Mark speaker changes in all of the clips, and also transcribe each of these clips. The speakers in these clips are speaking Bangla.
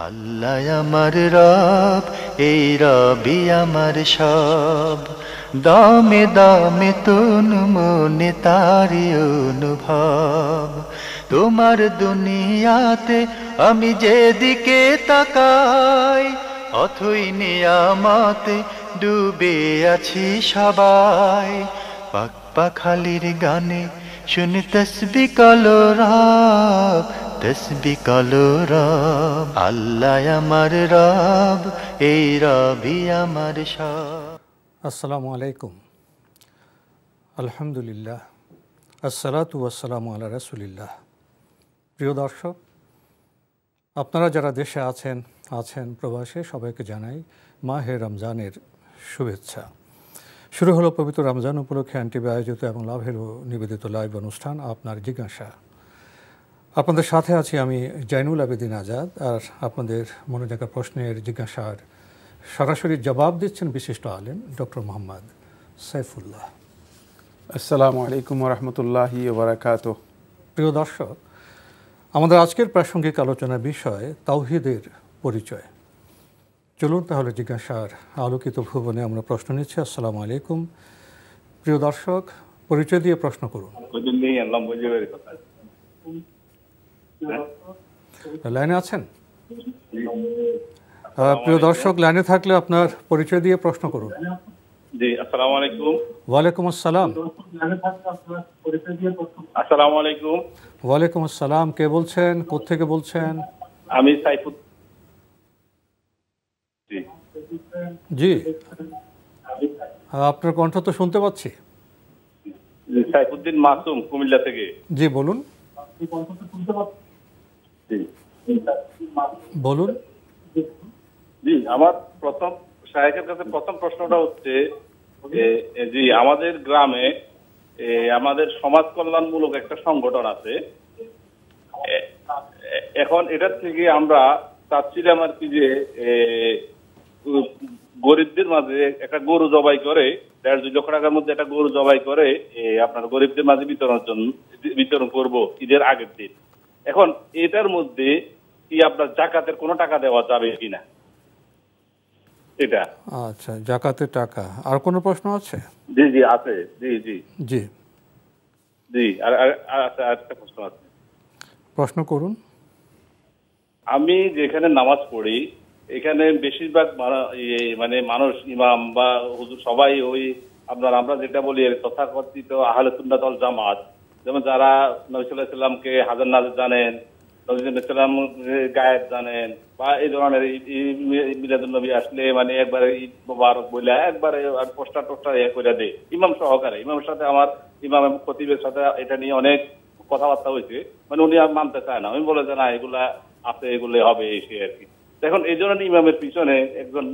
Speaker 1: আল্লাহ আমার রব, এই রবি আমার সব। দামে দামে তুন মনে তারি অনুভব। তোমার দুনিয়াতে আমি যেদিকে তাকাই, অথই নিয়ামতে ডুবে আছি সবাই। পাক পাখালির গানে শুনি তসবি কলরব, তসবি কলরব। আল্লাহ আমার রব, এই রবি আমার সব।
Speaker 2: আসসালামু আলাইকুম। আলহামদুলিল্লাহ, আসসালাতু ওয়াসসালামু আলা রাসূলিল্লাহ। প্রিয় দর্শক, আপনারা যারা দেশে আছেন প্রবাসে, সবাইকে জানাই মাহে রমজানের শুভেচ্ছা। শুরু হলো পবিত্র রমজান উপলক্ষে এনটিভি আয়োজিত এবং লাভেরও নিবেদিত লাইভ অনুষ্ঠান আপনার জিজ্ঞাসা। আপনাদের সাথে আছি আমি জাইনুল আবেদিন আজাদ। আর আপনাদের মনে থাকা প্রশ্নের জিজ্ঞাসার সরাসরি জবাব দিচ্ছেন বিশিষ্ট আলেম ডক্টর মোহাম্মদ সাইফুল্লাহ।
Speaker 3: আসসালামু আলাইকুম ওরহমতুল্লাহি ওবারাকাতুহ।
Speaker 2: প্রিয় দর্শক, আমাদের আজকের প্রাসঙ্গিক আলোচনার বিষয় তাওহীদের পরিচয়। চলুন তাহলে জিজ্ঞাসার আলোকিত ভুবনে আমরা প্রশ্ন নিচ্ছি। আসসালামু আলাইকুম। প্রিয় দর্শক, পরিচয় দিয়ে প্রশ্ন করুন। লাইনে আছেন? প্রিয় দর্শক, লাইনে থাকলে আপনার পরিচয় দিয়ে প্রশ্ন করুন।
Speaker 4: জি, আসসালামু আলাইকুম।
Speaker 2: ওয়ালাইকুম আসসালাম।
Speaker 4: আসসালামু আলাইকুম।
Speaker 2: ওয়ালাইকুম আসসালাম। কে বলছেন, কোত্থেকে বলছেন?
Speaker 4: আমি সাইফুদ্দিন।
Speaker 2: জি, আপনার কণ্ঠ তো শুনতে পাচ্ছি।
Speaker 4: সাইফুদ্দিন মাসুম, কুমিল্লা থেকে।
Speaker 2: জি বলুন। বলুন।
Speaker 4: জি, আমার প্রথম শায়েখের কাছে প্রথম প্রশ্নটা হচ্ছে, জি আমাদের গ্রামে আমাদের সমাজ কল্যাণমূলক একটা সংগঠন আছে। এখন এটার থেকে আমরা চাচ্ছিলাম আর কি যে গরিবদের মাঝে একটা গরু জবাই করে 1.5-2 লক্ষ টাকার মধ্যে একটা গরু জবাই করে আপনার গরিবদের মাঝে বিতরণ করব ঈদের আগের দিন। এখন এটার মধ্যে কি আপনার জাকাতের কোনো টাকা দেওয়া যাবে কিনা? এটা
Speaker 2: আচ্ছা, জাকাতের টাকা। আর কোনো প্রশ্ন আছে?
Speaker 4: জি জি আছে। জি জি
Speaker 2: জি
Speaker 4: জি আর একটা প্রশ্ন আছে।
Speaker 2: প্রশ্ন করুন।
Speaker 4: আমি যেখানে নামাজ পড়ি এখানে বেশিরভাগ মানে মানুষ, ইমাম বা হুজুর সবাই ওই আপনার আমরা যেটা বলি তথাকথিত আহলে সুন্নাত ওয়াল জামাত, যেমন যারা নবী সাল্লাল্লাহু আলাইহি সাল্লামকে হাজার নাজার জানেন, নবী সাল্লাল্লাহু আলাইহি সাল্লাম গায়েব জানেন, বা এই ধরনের মিলাদুন নবী আসলে মানে একবারে ঈদ মোবারক বলে একবারে পোস্টার টোস্টার করে দেয় ইমাম সহকারে। ইমামের সাথে আমার ইমাম এবং খতিবের সাথে এটা নিয়ে অনেক কথাবার্তা হয়েছে। মানে উনি আর মানতে চায় না, আমি বলে যে না এগুলা আছে, এগুলো হবে এসে আর কি। এখন এই জন্য ইমামের পিছনে একজন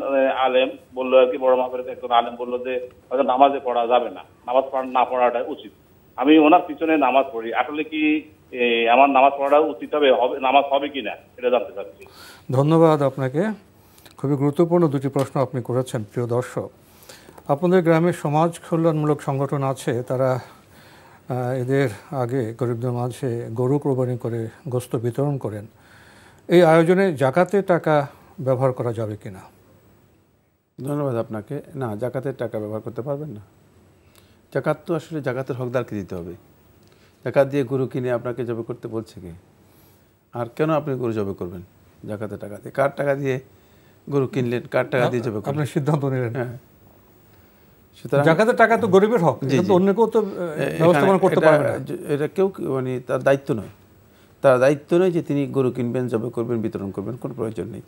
Speaker 4: আলেম বললো আর কি, বড় মাপের একজন আলেম বললো যে হয়তো নামাজে পড়া যাবে না, নামাজ না পড়াটা উচিত। আমি ওনার পিছনে নামাজ পড়ি, আসলে কি আমার নামাজ পড়াটা উচিত হবে, নামাজ হবে কিনা এটা জানতে চাচ্ছি।
Speaker 2: ধন্যবাদ আপনাকে। খুবই গুরুত্বপূর্ণ দুটি প্রশ্ন আপনি করেছেন। প্রিয় দর্শক, আপনাদের গ্রামে সমাজ কল্যাণমূলক সংগঠন আছে, তারা এদের আগে গরিবদের মাঝে গরু কোরবানি করে গোশত বিতরণ করেন। এই আয়োজনে জাকাতের টাকা ব্যবহার করা যাবে কিনা?
Speaker 3: ধন্যবাদ আপনাকে। না, জাকাতের টাকা ব্যবহার করতে পারবেন না। জাকাত তো আসলে জাকাতের হকদারকে দিতে হবে। জাকাত দিয়ে গরু কিনে আপনাকে জবে করতে বলছে কে? আর কেন আপনি গরু জবে করবেন জাকাতের টাকা দিয়ে? কার টাকা দিয়ে গরু কিনলেন, কার টাকা দিয়ে জবে করবেন?
Speaker 2: আপনি সিদ্ধান্ত নিলেন।
Speaker 3: হ্যাঁ, সুতরাং
Speaker 2: জাকাতের টাকা তো গরিবের হক, কিন্তু অন্য কেউ তো ব্যবস্থাপনা করতে পারবে না।
Speaker 3: এটা কেউ মানে তার দায়িত্ব নয়। তার দায়িত্ব নয় যে তিনি গরু কিনবেন, জবে করবেন, বিতরণ করবেন, কোনো প্রয়োজন নেই।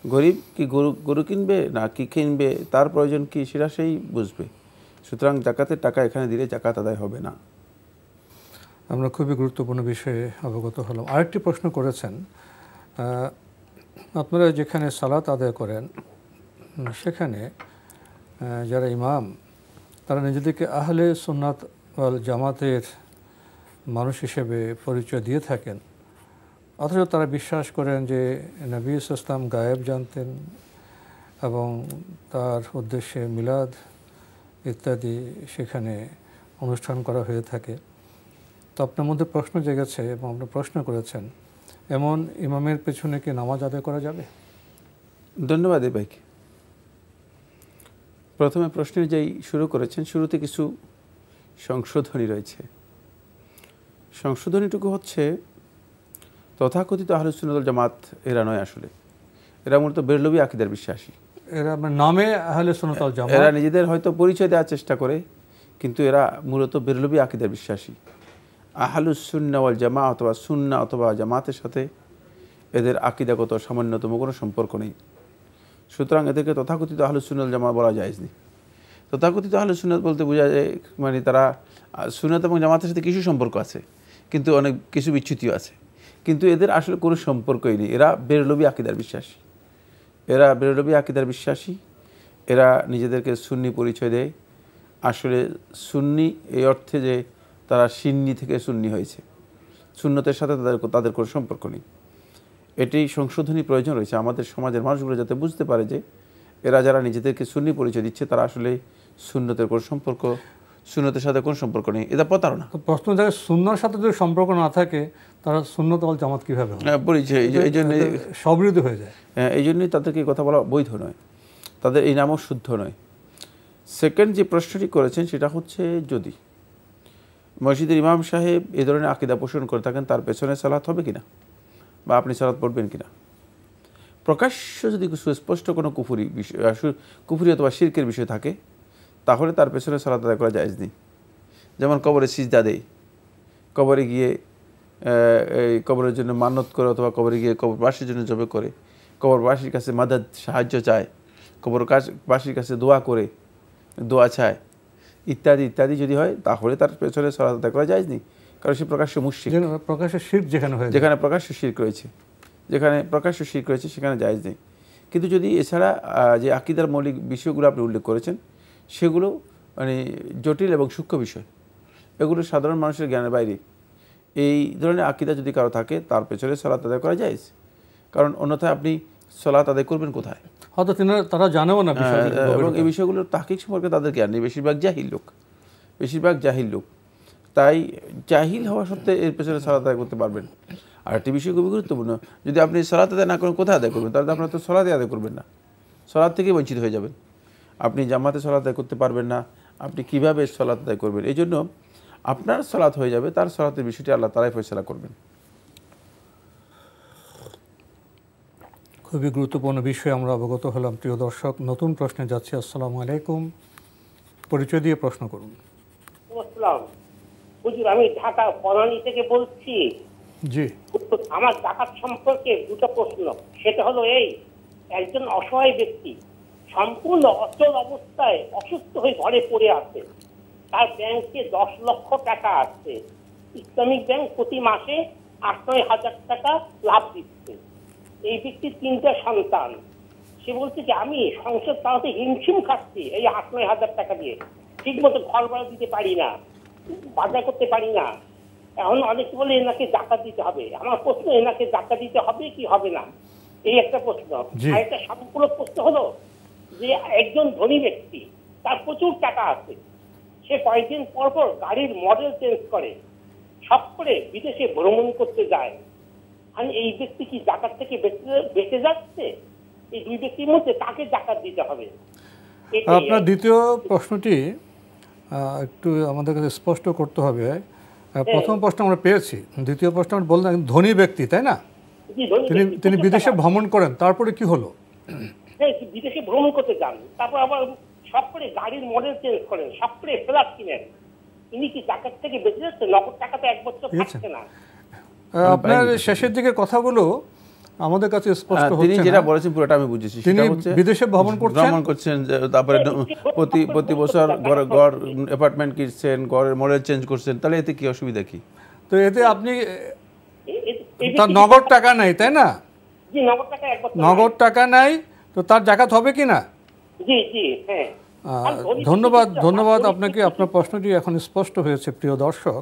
Speaker 3: গরিব কি গরু কিনবে না কি কিনবে, তার প্রয়োজন কি সেটা সেই বুঝবে। সুতরাং জাকাতের টাকা এখানে দিলে জাকাত আদায় হবে না।
Speaker 2: আমরা খুবই গুরুত্বপূর্ণ বিষয়ে অবগত হলাম। আরেকটি প্রশ্ন করেছেন, আপনারা যেখানে সালাত আদায় করেন সেখানে যারা ইমাম তারা নিজেদেরকে আহলে সুন্নাত ওয়াল জামাতের মানুষ হিসেবে পরিচয় দিয়ে থাকেন, অথচ তারা বিশ্বাস করেন যে নবী ইসলাম গায়েব জানতেন এবং তার উদ্দেশ্যে মিলাদ ইত্যাদি সেখানে অনুষ্ঠান করা হয়ে থাকে। তো আপনার মধ্যে প্রশ্ন জেগেছে এবং আপনি প্রশ্ন করেছেন এমন ইমামের পেছনে কি নামাজ আদায় করা যাবে?
Speaker 3: ধন্যবাদ এই ভাইকে। প্রথমে প্রশ্নের যেই শুরু করেছেন, শুরুতে কিছু সংশোধনী রয়েছে। সংশোধনীটুকু হচ্ছে তথাকথিত আহলে সুন্নাত ওয়াল জামাত এরা নয়, আসলে এরা মূলত বেরলভী আকীদার বিশ্বাসী।
Speaker 2: এরা নামে আহলে সুন্নাত ওয়াল জামাত,
Speaker 3: এরা নিজেদের হয়তো পরিচয় দেওয়ার চেষ্টা করে, কিন্তু এরা মূলত বেরলভী আকীদার বিশ্বাসী। আহলুস সুন্নাহ ওয়াল জামাত অথবা সুন্নাহ অথবা জামাতের সাথে এদের আকীদাগত সামান্যতম কোনো সম্পর্ক নেই। সুতরাং এদেরকে তথাকথিত আহলুস সুন্নাহ ওয়াল জামাত বলা যায়নি। তথাকথিত আহলুস সুন্নাত বলতে বোঝা যায় মানে তারা সুন্নাত এবং জামাতের সাথে কিছু সম্পর্ক আছে, কিন্তু অনেক কিছু বিচ্যুতিও আছে, কিন্তু এদের আসলে কোনো সম্পর্কই নেই। এরা বেরলভী আকীদার বিশ্বাসী, এরা বেরলভী আকীদার বিশ্বাসী। এরা নিজেদেরকে সুন্নি পরিচয় দেয়। আসলে সুন্নি এই অর্থে যে তারা সিন্নি থেকে সুন্নি হয়েছে, সুন্নতের সাথে তাদের কোনো সম্পর্ক নেই। এটি সংশোধনী প্রয়োজন রয়েছে আমাদের সমাজের মানুষগুলো যাতে বুঝতে পারে যে এরা যারা নিজেদেরকে সুন্নি পরিচয় দিচ্ছে তারা আসলে সুন্নতের কোনো সম্পর্ক, সুন্নতের সাথে কোনো সম্পর্ক নেই, এটা প্রতারণা।
Speaker 2: প্রশ্ন থাকে সুন্নাহর সাথে যদি সম্পর্ক না থাকে তারা সুন্নাত ওয়াল জামাত কীভাবে হবে?
Speaker 3: পরিচয় এই জন্য
Speaker 2: সবৃদ্ধ হয়ে যায়।
Speaker 3: এই জন্যই তাদেরকে কথা বলা বৈধ নয়, তাদের এই নামও শুদ্ধ নয়। সেকেন্ড যে প্রশ্নটি করেছেন সেটা হচ্ছে, যদি মসজিদের ইমাম সাহেব এই ধরনের আকীদা পোষণ করে থাকেন তার পেছনে সালাত হবে কিনা, বা আপনি সালাত পড়বেন কিনা। প্রকাশ্য যদি সুস্পষ্ট কোনো কুফরি অথবা শিরকের বিষয় থাকে তাহলে তার পেছনে সালাত আদায় করা জায়েজ নেই। যেমন কবরে সিজদা দেয়, কবরে গিয়ে এই কবরের জন্য মান্নত করে, অথবা কবরে গিয়ে কবরবাসীর জন্য জবে করে, কবরবাসীর কাছে মাদাদ সাহায্য চায়, কবরবাসীর কাছে দোয়া করে, দোয়া চায়, ইত্যাদি ইত্যাদি যদি হয় তাহলে তার পেছনে সালাত আদায় করা জায়েজ নেই, কারণ সে প্রকাশ্য মুশরিক।
Speaker 2: প্রকাশ্য শিরক
Speaker 3: যেখানে প্রকাশ্য শিরক রয়েছে, যেখানে প্রকাশ্য শিরক রয়েছে সেখানে জায়েজ নেই। কিন্তু যদি এছাড়া যে আকীদার মৌলিক বিষয়গুলো আপনি উল্লেখ করেছেন সেগুলো মানে জটিল এবং সূক্ষ্ম বিষয়, এগুলো সাধারণ মানুষের জ্ঞানের বাইরে, এই ধরনের আকীদা যদি কারো থাকে তার পেছনে সালাত আদায় করা জায়েজ। কারণ অন্যথায় আপনি সালাত আদায় করবেন কোথায়?
Speaker 2: হয়তো তারা জানেও না
Speaker 3: এবং এই বিষয়গুলোর তাহকিক সম্পর্কে তাদের জ্ঞান নেই, বেশিরভাগ জাহিল লোক। তাই জাহিল হওয়া সত্ত্বে এর পেছনে সালাত আদায় করতে পারবেন। আর একটি বিষয় খুবই গুরুত্বপূর্ণ, যদি আপনি সালাত আদায় না করেন কোথায় আদায় করবেন? তাহলে আপনারা তো সালাতই আদায় করবেন না, সালাত থেকে বঞ্চিত হয়ে যাবেন। আপনি জামাতে সালাত আদায় করতে পারবেন না, আপনি কিভাবে সালাত আদায় করবেন? এই জন্য আপনার সালাত হয়ে যাবে, তার সালাতের বিষয়টি আল্লাহ তাআলাই ফয়সালা করবেন।
Speaker 2: খুবই গুরুত্বপূর্ণ বিষয় আমরা অবগত হলাম। প্রিয় দর্শক, নতুন প্রশ্নে যাচ্ছি। আসসালামু আলাইকুম, পরিচয় দিয়ে প্রশ্ন করুন।
Speaker 5: হুজুর, আমি ঢাকা বনানী থেকে বলছি।
Speaker 2: জি,
Speaker 5: আমার জাকাত সম্পর্কে দুটো প্রশ্ন। সেটা হলো এই, একজন অসহায় ব্যক্তি সম্পূর্ণ অচল অবস্থায় অসুস্থ হয়ে ঘরে পড়ে আছে, তার ব্যাংকে 10 লক্ষ টাকা আছে, ইসলামিক ব্যাংক প্রতি মাসে 8-9 হাজার টাকা লাভ দিচ্ছে। এই ব্যক্তির 3টা সন্তান। সে বলছে যে আমি সংসার চালাতে হিমশিম খাচ্ছি এই 8-9 হাজার টাকা দিয়ে, ঠিক মতো ঘর ভাড়া দিতে পারি না, বাজার করতে পারি না। এখন অনেকে বলে এনাকে জাকাত দিতে হবে। আমার প্রশ্ন, এনাকে জাকাত দিতে হবে কি হবে না, এই একটা প্রশ্ন। আর একটা সম্পূর্ণ প্রশ্ন হলো যে একজন ধনী ব্যক্তি, তার প্রচুর টাকা আছে, সে কয়েকদিন পর পর গাড়ির মডেল চেঞ্জ করে, সব করে বিদেশে ভ্রমণ করতে যায়। আর এই ব্যক্তি কি জাকাত থেকে বেঁচে যাচ্ছে? এই দুই ব্যক্তির মধ্যে তাকে জাকাত দিতে হবে।
Speaker 2: আপনার দ্বিতীয় প্রশ্নটি একটু আমাদের কাছে স্পষ্ট করতে হবে। প্রথম প্রশ্ন আমরা পেয়েছি, দ্বিতীয় প্রশ্ন আমরা বললাম ধনী ব্যক্তি, তাই না? তিনি বিদেশে ভ্রমণ করেন, তারপরে কি হলো?
Speaker 5: বিদেশে ভ্রমণ করতে যান, তারপর আবার সব করে গাড়ির মডেল চেঞ্জ করেন, সব করে ফ্ল্যাট কিনেন। ইনি কি জাকাত থেকে বেঁচে যাচ্ছে? নগদ টাকা তো 1 বছর থাকছে না।
Speaker 2: আপনার শেষের দিকে কথাগুলো আমাদের কাছে স্পষ্ট হচ্ছে না।
Speaker 3: তিনি যেটা বলেছেন পুরোটা আমি বুঝেছি।
Speaker 2: তিনি বিদেশে ভ্রমণ করছেন,
Speaker 3: তারপরে প্রতি বছর ঘর অ্যাপার্টমেন্ট কিনছেন, ঘরের মডেল চেঞ্জ করছেন, তাহলে এতে কি অসুবিধা কি?
Speaker 2: তো এতে আপনি তার নগদ টাকা নাই, তাই না?
Speaker 5: জি, নগদ টাকা 1 বছর
Speaker 2: নগদ টাকা নাই, তো তার জাকাত হবে কিনা?
Speaker 5: জি জি, হ্যাঁ।
Speaker 2: ধন্যবাদ আপনাকে। আপনার প্রশ্নটি এখন স্পষ্ট হয়েছে। প্রিয় দর্শক,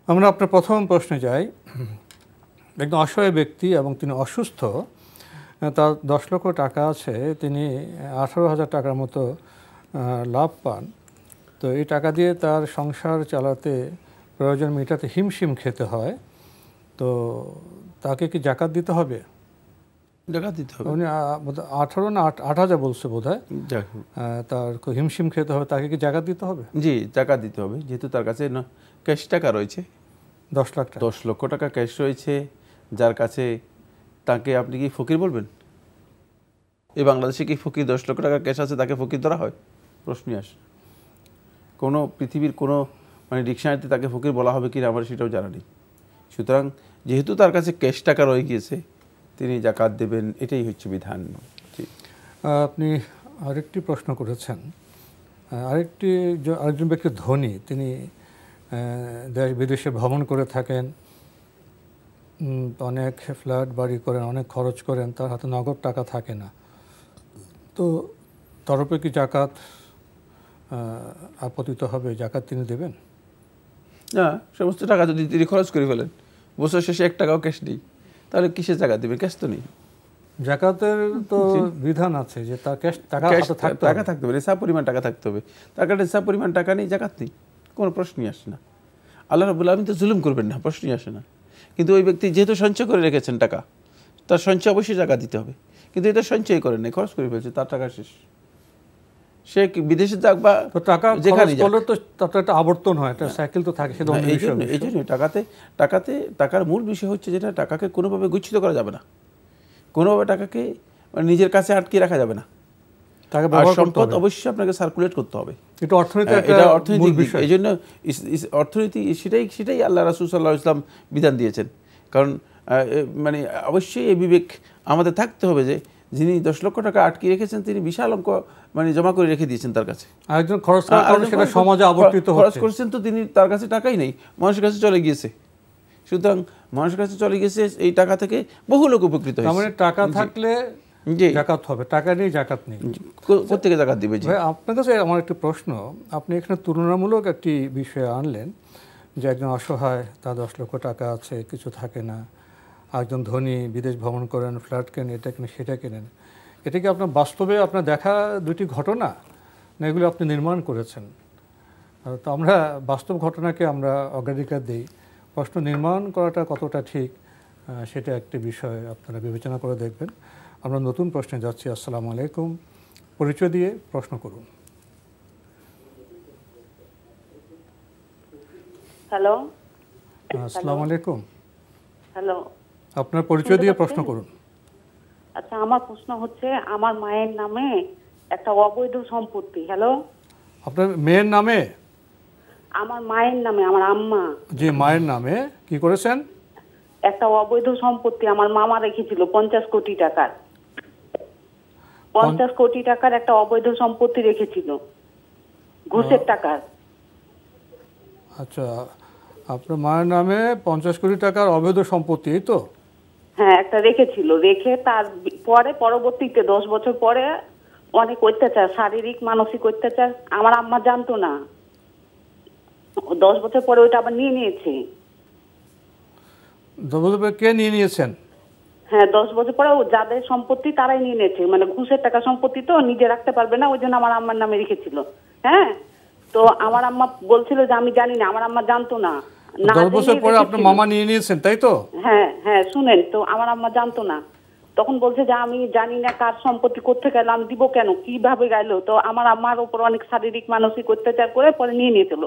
Speaker 2: আমরা আপনার প্রথম প্রশ্নে যাই। একজন অসহায় ব্যক্তি এবং তিনি অসুস্থ, তার 10 লক্ষ টাকা আছে, তিনি 18,000 টাকার মতো লাভ পান। তো এই টাকা দিয়ে তার সংসার চালাতে, প্রয়োজন মেটাতে হিমশিম খেতে হয়। তো তাকে কি জাকাত দিতে হবে?
Speaker 3: জাকাত দিতে হবে।
Speaker 2: উনি 18 না 8,000 বলছে বোধহয়,
Speaker 3: যাক,
Speaker 2: তার হিমশিম খেতে হবে, তাকে কি জাকাত দিতে হবে?
Speaker 3: জি জাকাত দিতে হবে, যেহেতু তার কাছে ক্যাশ টাকা রয়েছে,
Speaker 2: 10 লাখ টাকা,
Speaker 3: 10 লক্ষ টাকা ক্যাশ রয়েছে যার কাছে, তাকে আপনি কি ফকির বলবেন? এই বাংলাদেশে কি ফকির 10 লক্ষ টাকা ক্যাশ আছে তাকে ফকির ধরা হয়? প্রশ্নই আসে। কোনো পৃথিবীর কোনো মানে ডিকশনারিতে তাকে ফকির বলা হবে কি না আমার সেটাও জানা নেই। সুতরাং যেহেতু তার কাছে ক্যাশ টাকা রয়ে গিয়েছে তিনি জাকাত দেবেন, এটাই হচ্ছে বিধান।
Speaker 2: আপনি আরেকটি প্রশ্ন করেছেন, আরেকজন ব্যক্তি ধনী, তিনি দেশ বিদেশে ভ্রমণ করে থাকেন, অনেক ফ্ল্যাট বাড়ি করেন, অনেক খরচ করেন, তার হাতে নগদ টাকা থাকে না, তো তার উপরে কি জাকাত আপতিত হবে? জাকাত তিনি দেবেন?
Speaker 3: না, সমস্ত টাকা যদি তিনি খরচ করে ফেলেন, বছর শেষে 1 টাকাও ক্যাশ নেই, তাহলে কিসের জাকাত দেবেন? ক্যাশ তো নেই।
Speaker 2: জাকাতের তো বিধান আছে যে তার ক্যাশ টাকা
Speaker 3: থাকতে হবে, হিসাব পরিমাণ টাকা থাকতে হবে। তার কাছে হিসাব পরিমাণ টাকা নেই, জাকাত নেই, কোনো প্রশ্নই আসে না। আল্লাহ রাব্বুল আলামিন তো জুলুম করবেন না, প্রশ্নই আসে না। কিন্তু ওই ব্যক্তি যেহেতু সঞ্চয় করে রেখেছেন টাকা, তার সঞ্চয় অবশ্যই জাকাত দিতে হবে। কিন্তু এটা সঞ্চয় করেন নাই, খরচ করে ফেলছে, তার টাকা শেষ। সে বিদেশে যাক বা
Speaker 2: টাকা যেখানে করলে তো তার একটা আবর্তন হয়, একটা সাইকেল তো থাকে, সেটা
Speaker 3: এই জন্য টাকার মূল বিষয় হচ্ছে যেটা, টাকাকে কোনোভাবে গুচ্ছিত করা যাবে না, কোনোভাবে টাকাকে নিজের কাছে আটকে রাখা যাবে না। আর সম্পদ অবশ্যই আপনাকে সার্কুলেট করতে হবে, এটা অর্থনৈতিক বিষয়। এই জন্য অর্থনীতি সেটাই আল্লাহ রাসূল সাল্লাল্লাহু আলাইহি ওয়াসাল্লাম বিধান দিয়েছেন। কারণ মানে অবশ্যই এই বিবেক আমাদের থাকতে হবে যে যিনি 10 লক্ষ টাকা আটকে রেখেছেন তিনি বিশাল অঙ্ক মানে জমা করে রেখে দিয়েছেন তার কাছে,
Speaker 2: আরেকজন খরচ করছেন,
Speaker 3: তো তিনি তার কাছে টাকাই নেই, মানুষের কাছে চলে গিয়েছে। সুতরাং মানুষের কাছে চলে গিয়েছে, এই টাকা থেকে বহু লোক উপকৃত হয়েছে।
Speaker 2: মানে টাকা থাকলে জাকাত হবে, টাকা নেই জাকাত নেই,
Speaker 3: কোত্থেকে জাকাত দিবে?
Speaker 2: আপনার কাছে আমার একটি প্রশ্ন, আপনি এখানে তুলনামূলক একটি বিষয় আনলেন যে একজন অসহায়, তার 10 লক্ষ টাকা আছে, কিছু থাকে না, একজন ধনী বিদেশ ভ্রমণ করেন, ফ্ল্যাট কেনেন, এটা কেনেন সেটা কেনেন। এটা কি আপনার বাস্তবে আপনার দেখা দুটি ঘটনা, না এগুলো আপনি নির্মাণ করেছেন? তো আমরা বাস্তব ঘটনাকে আমরা অগ্রাধিকার দিই, প্রশ্ন নির্মাণ করাটা কতটা ঠিক সেটা একটি বিষয় আপনারা বিবেচনা করে দেখবেন। আমরা নতুন প্রশ্নে যাচ্ছি। আসসালামু আলাইকুম, পরিচয় দিয়ে প্রশ্ন করুন।
Speaker 6: হ্যালো,
Speaker 2: আসসালামু আলাইকুম।
Speaker 6: হ্যালো,
Speaker 2: আপনার পরিচয় দিয়ে প্রশ্ন করুন।
Speaker 6: আচ্ছা, আমার প্রশ্ন হচ্ছে আমার মায়ের নামে একটা অবৈধ সম্পত্তি। হ্যালো,
Speaker 2: আপনার মেয়ের নামে?
Speaker 6: আমার মায়ের নামে, আমার আম্মা।
Speaker 2: জি, মায়ের নামে কি করেছেন?
Speaker 6: একটা অবৈধ সম্পত্তি আমার মামা রেখেছিল 50 কোটি টাকার। 50 কোটি টাকার একটা অবৈধ সম্পত্তি রেখেছিল, ঘুষের টাকার।
Speaker 2: আচ্ছা, আপনার মায়ের নামে 50 কোটি টাকার অবৈধ সম্পত্তি, এই তো?
Speaker 6: হ্যাঁ, একটা রেখেছিল, রেখে তার পরে পরবর্তীতে 10 বছর পরে অনেক অত্যাচার, শারীরিক মানসিক অত্যাচার, আমার আম্মা জানতো না। 10 বছর পরে ওইটা আবার নিয়ে নিয়েছে।
Speaker 2: 10 বছর পরে কে নিয়ে নিয়েছেন?
Speaker 6: হ্যাঁ, 10 বছর পরে যাদের সম্পত্তি তারাই নিয়ে নিয়েছে, মানে ঘুষের টাকা সম্পত্তি তো নিজে রাখতে পারবে না, ওই জন্য আমার আম্মার নামে রেখেছিল। হ্যাঁ, তো আমার আম্মা বলছিল যে আমি জানি না, আমার আম্মা জানতো না।
Speaker 2: 10 বছর পরে আপনার মামা নিয়ে নিয়েছেন, তাই তো?
Speaker 6: হ্যাঁ হ্যাঁ, শুনেন তো, আমার আম্মা জানতো না, তখন বলছে যে আমি জানি না কার সম্পত্তি কোথা গেল, আমি দিব কেন, কিভাবে গেল। তো আমার আম্মার উপর অনেক শারীরিক মানসিক অত্যাচার করে পরে নিয়ে নিয়েছিল।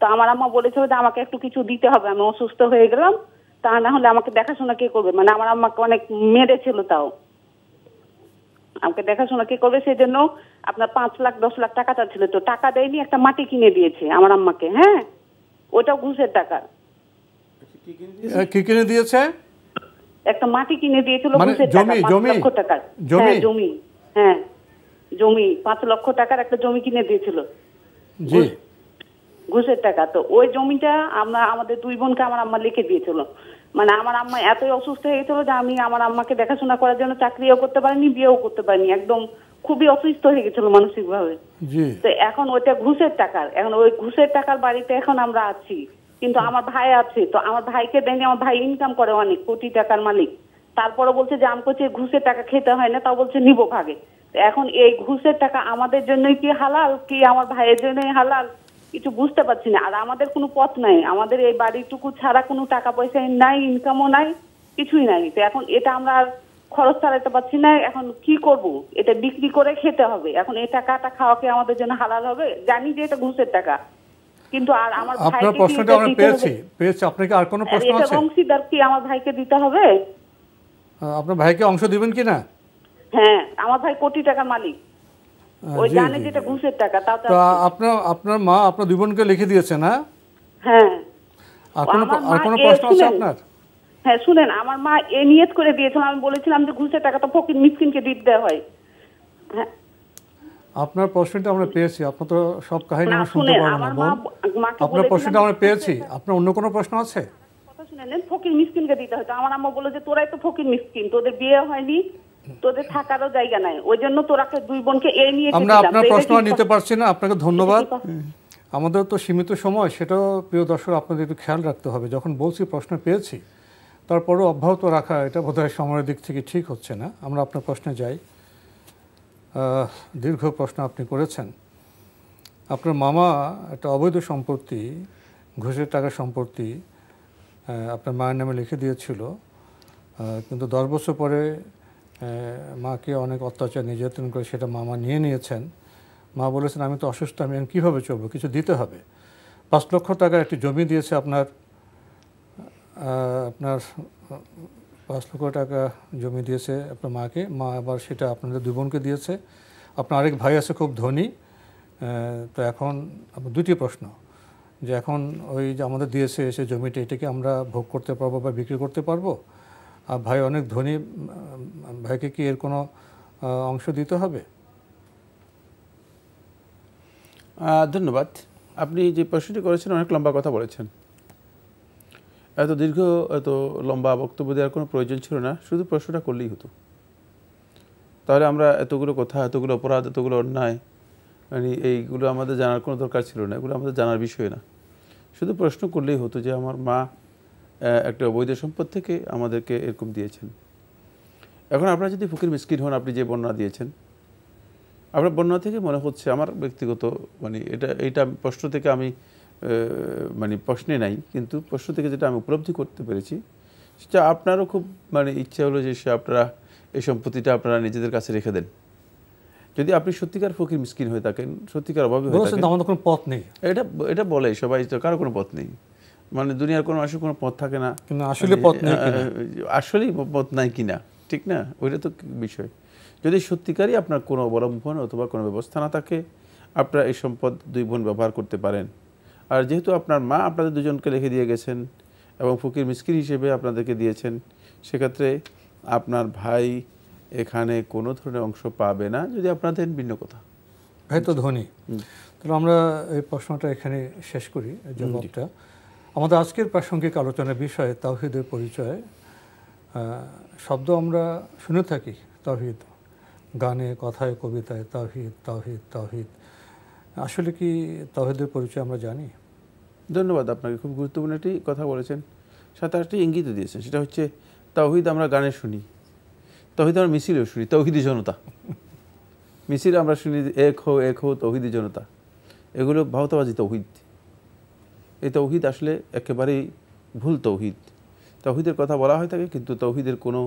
Speaker 6: তো আমার আম্মা বলেছিল যে আমাকে একটু কিছু দিতে হবে, আমি অসুস্থ হয়ে গেলাম, তা না হলে আমাকে দেখাশোনা কে করবে, মানে আমার আম্মাকে অনেক মেরেছিল, তাও আমাকে দেখাশোনা কে করবে, সেই জন্য আপনার 5 লাখ 10 লাখ টাকা চাচ্ছিল। তো টাকা দেয়নি, একটা মাটি কিনে দিয়েছে আমার আম্মাকে। হ্যাঁ, ওটাও ঘুষের টাকা।
Speaker 2: কি কিনে দিয়েছে?
Speaker 6: একটা মাটি কিনে দিয়েছিল ঘুষের টাকা, 5 লক্ষ টাকার জমি। হ্যাঁ, জমি 5 লক্ষ টাকার একটা জমি কিনে দিয়েছিল ঘুষের টাকা। তো ওই জমিটা আমাদের 2 বোনকে আমার আম্মা লিখে দিয়েছিল। মানে আমার আম্মা এতই অসুস্থ হয়ে গেছিল যে আমি আমার আম্মাকে দেখাশোনা করার জন্য চাকরিও করতে পারিনি, বিয়েও করতে পারিনি, একদম খুবই অসুস্থ হয়ে গেছিল মানসিক ভাবে। তো এখন ওইটা ঘুষের টাকার, এখন ওই ঘুষের টাকার বাড়িতে এখন আমরা আছি, কিন্তু আমার ভাই আছে, তো আমার ভাইকে দেয়নি। আমার ভাই ইনকাম করে অনেক, কোটি টাকার মালিক, তারপরে বলছে যে আমি করছি ঘুষের টাকা খেতে হয় না, তাও বলছে নিবো ভাগে। এখন এই ঘুষের টাকা আমাদের জন্যই কি হালাল, কি আমার ভাইয়ের জন্যই হালাল, কিছু বুঝতে পারছি না। আর আমাদের কোনো পথ নাই, আমাদের এই বাড়িটুকু ছাড়া কোনো টাকা পয়সা নাই, ইনকামও নাই, কিছুই নাই। তো এখন এটা আমরা আর খরচ চালাতে পারছি না, এখন কি করব? এটা বিক্রি করে খেতে হবে। এখন এই টাকাটা খাওয়া কি আমাদের জন্য হালাল হবে? জানি যে এটা ঘুষের টাকা, কিন্তু আর আমার
Speaker 2: আপনার প্রশ্নটা আমরা পেয়েছি। আপনাকে আর কোনো প্রশ্ন আছে?
Speaker 6: অংশীদার কি আমার ভাইকে দিতে হবে?
Speaker 2: আপনার ভাইকে অংশ দিবেন কি না?
Speaker 6: হ্যাঁ, আমার ভাই কোটি টাকার মালিক, ওই জানে যেটা ঘুষের টাকা। তাও তো
Speaker 2: আপনার মা আপনার দুই বোনকে লিখে দিয়েছে না?
Speaker 6: হ্যাঁ।
Speaker 2: আর কোনো প্রশ্ন আছে আপনার?
Speaker 6: হ্যাঁ শুনেন, আমার মা নিয়ত করে দিয়েছিল, আমি বলেছিলাম যে ঘুষের টাকা তো ফকির মিসকিনকে দিতে হয়। হ্যাঁ,
Speaker 2: আপনার প্রশ্নটা আমরা পেয়েছি। আপনার তো সব কাহিনী আমরা শুনতে পারবো না বোন। আপনার প্রশ্নটা আমরা পেয়েছি। আপনার অন্য কোনো প্রশ্ন আছে?
Speaker 6: কথা শুনেন, ফকির মিসকিনকে দিতে হয়। তো আমার আম্মা বলে যে তোরাই তো ফকির মিসকিন, তোদের বিয়ে হয়নি, তোদের থাকারও জায়গা নাই, ওই জন্য তোরাকে দুই বোনকে নিয়ে
Speaker 2: আমরা আপনার প্রশ্ন নিতে পারছি না। আপনাকে ধন্যবাদ। আমাদের তো সীমিত সময়, সেটাও প্রিয় দর্শক আপনাদের একটু খেয়াল রাখতে হবে। যখন বলছি প্রশ্ন পেয়েছি, তারপরেও অব্যাহত রাখা এটা বোধহয় সময়ের দিক থেকে ঠিক হচ্ছে না। আমরা আপনার প্রশ্নে যাই। দীর্ঘ প্রশ্ন আপনি করেছেন। আপনার মামা একটা অবৈধ সম্পত্তি, ঘুষের টাকার সম্পত্তি আপনার মায়ের নামে লিখে দিয়েছিল, কিন্তু 10 বছর পরে মাকে অনেক অত্যাচার নির্যাতন করে সেটা মামা নিয়ে নিয়েছেন। মা বলেছেন আমি তো অসুস্থ, আমি কীভাবে চলবো, কিছু দিতে হবে। 5 লক্ষ টাকার একটি জমি দিয়েছে আপনার 5 লক্ষ টাকা জমি দিয়েছে আপনার মাকে। মা আবার সেটা আপনাদের দুই বোনকে দিয়েছে। আপনার আরেক ভাই আছে খুব ধনী। তো এখন দুটি প্রশ্ন, যে এখন ওই যে আমাদের দিয়েছে সে জমিটা, এটাকে আমরা ভোগ করতে পারবো বা বিক্রি করতে পারবো? আর ভাই অনেক ধনী, ভাইকে কি এর কোনো অংশ দিতে হবে?
Speaker 3: ধন্যবাদ। আপনি যে প্রশ্নটি করেছেন অনেক লম্বা কথা বলেছেন। এত দীর্ঘ এত লম্বা বক্তব্য দেওয়ার কোনো প্রয়োজন ছিল না, শুধু প্রশ্নটা করলেই হতো। তাহলে আমরা এতগুলো কথা, এতগুলো অপরাধ, এতগুলো অন্যায়, মানে এইগুলো আমাদের জানার কোনো দরকার ছিল না। এগুলো আমাদের জানার বিষয় না। শুধু প্রশ্ন করলেই হতো যে আমার মা একটা অবৈধ সম্পদ থেকে আমাদেরকে এরকম দিয়েছেন। এখন আপনারা যদি ফকির মিসকিন হন, আপনি যে বর্ণনা দিয়েছেন, আপনার বর্ণনা থেকে মনে হচ্ছে, আমার ব্যক্তিগত মানে এইটা প্রশ্ন থেকে আমি মানে প্রশ্নে নাই, কিন্তু প্রশ্ন থেকে যেটা আমি উপলব্ধি করতে পেরেছি, সেটা আপনারও খুব মানে ইচ্ছা হলো যে আপনারা এই সম্পত্তিটা আপনারা নিজেদের কাছে রেখে দেন। যদি আপনি সত্যিকার ফকির মিসকিন হয়ে থাকেন, সত্যিকার অভাবী হয়ে থাকেন,
Speaker 2: আমাদের কোনো পথ নেই,
Speaker 3: এটা বলে সবাই, তো কারো কোনো পথ নেই, মানে দুনিয়ার কোনো মানুষের কোনো পথ থাকে না,
Speaker 2: আসলে পথ নেই,
Speaker 3: আসলেই পথ নাই কিনা, ঠিক না? ওইটা তো বিষয়। যদি সত্যিকারই আপনার কোনো অবলম্বন অথবা কোনো ব্যবস্থা না থাকে, আপনারা এই সম্পদ দুই বোন ব্যবহার করতে পারেন। আর যেহেতু আপনার মা আপনাদের দুজনকে লিখে দিয়ে গেছেন এবং ফকির মিসকিন হিসেবে আপনাদেরকে দিয়েছেন, সেক্ষেত্রে আপনার ভাই এখানে কোনো ধরনের অংশ পাবে না। যদি আপনাদের ভিন্ন কথা,
Speaker 2: ভাই তো ধনী। তাহলে আমরা এই প্রশ্নটা এখানে শেষ করি জবাবটা। আমাদের আজকের প্রাসঙ্গিক আলোচনার বিষয়ে তাওহীদের পরিচয় শব্দ আমরা শুনে থাকি, তাওহীদ, গানে, কথায়, কবিতায় তাওহীদ তাওহীদ তাওহীদ। আসলে কি তাওহীদের পরিচয় আমরা জানি?
Speaker 3: ধন্যবাদ আপনাকে, খুব গুরুত্বপূর্ণ একটি কথা বলেছেন, সাথে একটি ইঙ্গিত দিয়েছেন। সেটা হচ্ছে তাওহীদ আমরা গানে শুনি, তাওহীদ আমরা মিছিলেও শুনি, তাওহীদি জনতা মিছিল আমরা শুনি, এক হো তাওহীদি জনতা। এগুলো ভাওতাবাজি তৌহিদ। এই তৌহিদ আসলে একেবারেই ভুল তৌহিদ। তৌহিদের কথা বলা হয় থাকে, কিন্তু তৌহিদের কোনো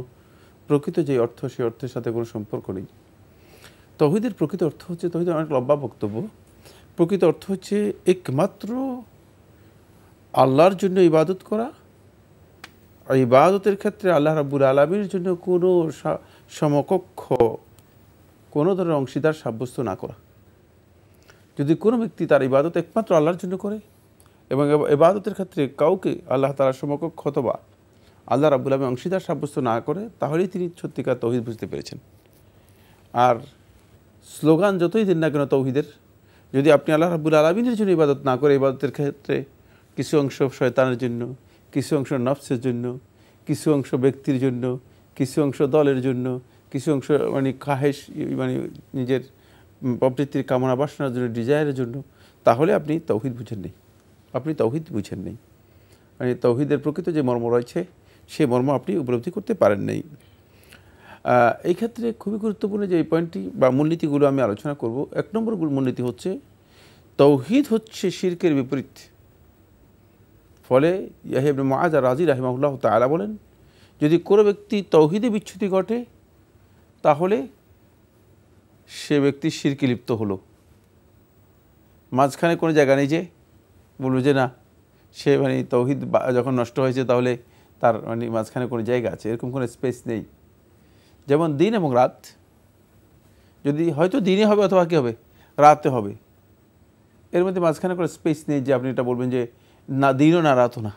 Speaker 3: প্রকৃত যে অর্থ, সেই অর্থের সাথে কোনো সম্পর্ক নেই। তৌহিদের প্রকৃত অর্থ হচ্ছে, তৌহিদের অনেক লম্বা বক্তব্য, প্রকৃত অর্থ হচ্ছে একমাত্র আল্লাহর জন্য ইবাদত করা। আর ইবাদতের ক্ষেত্রে আল্লাহ রাব্বুল আলামিনের জন্য কোনো সমকক্ষ, কোনো ধরনের অংশীদার সাব্যস্ত না করা। যদি কোনো ব্যক্তি তার ইবাদত একমাত্র আল্লাহর জন্য করে এবং ইবাদতের ক্ষেত্রে কাউকে আল্লাহ তাআলার সমকক্ষ অথবা আল্লাহ রাব্বুল আলামিন অংশীদার সাব্যস্ত না করে, তাহলেই তিনি সত্যিকার তৌহিদ বুঝতে পেরেছেন। আর স্লোগান যতই দিন না কেন তৌহিদের, যদি আপনি আল্লাহ রাব্বুল আলামিনের জন্য ইবাদত না করে, ইবাদতের ক্ষেত্রে কিছু অংশ শয়তানের জন্য, কিছু অংশ নফসের জন্য, কিছু অংশ ব্যক্তির জন্য, কিছু অংশ দলের জন্য, কিছু অংশ মানে খাহেশ, মানে নিজের প্রবৃত্তির কামনা বাসনার জন্য, ডিজায়ারের জন্য, তাহলে আপনি তৌহিদ বুঝেন নেই, আপনি তৌহিদ বুঝেন নেই। মানে তৌহিদের প্রকৃত যে মর্ম রয়েছে, সেই মর্ম আপনি উপলব্ধি করতে পারেন নাই। এই ক্ষেত্রে খুবই গুরুত্বপূর্ণ যে এই পয়েন্টটি বা মূলনীতিগুলো আমি আলোচনা করব। 1 নম্বর মূলনীতি হচ্ছে, তৌহিদ হচ্ছে শিরকের বিপরীত। ফলে ইয়াহইয়া ইবনে মুআয আর রাজি রাহিমাহুল্লাহ তাআলা বলেন যদি কোনো ব্যক্তি তৌহিদে বিচ্যুতি ঘটে তাহলে সে ব্যক্তি শিরকে লিপ্ত হলো। মাঝখানে কোনো জায়গা নেই যে বলবো যে না সে মানে তৌহিদ যখন নষ্ট হয়েছে তাহলে তার মানে মাঝখানে কোনো জায়গা আছে, এরকম কোনো স্পেস নেই। যেমন দিন এবং রাত, যদি হয়তো দিনে হবে অথবা কী হবে রাতে হবে, এর মধ্যে মাঝখানে কোনো স্পেস নেই যে আপনি এটা বলবেন যে না দিনও না রাতও না,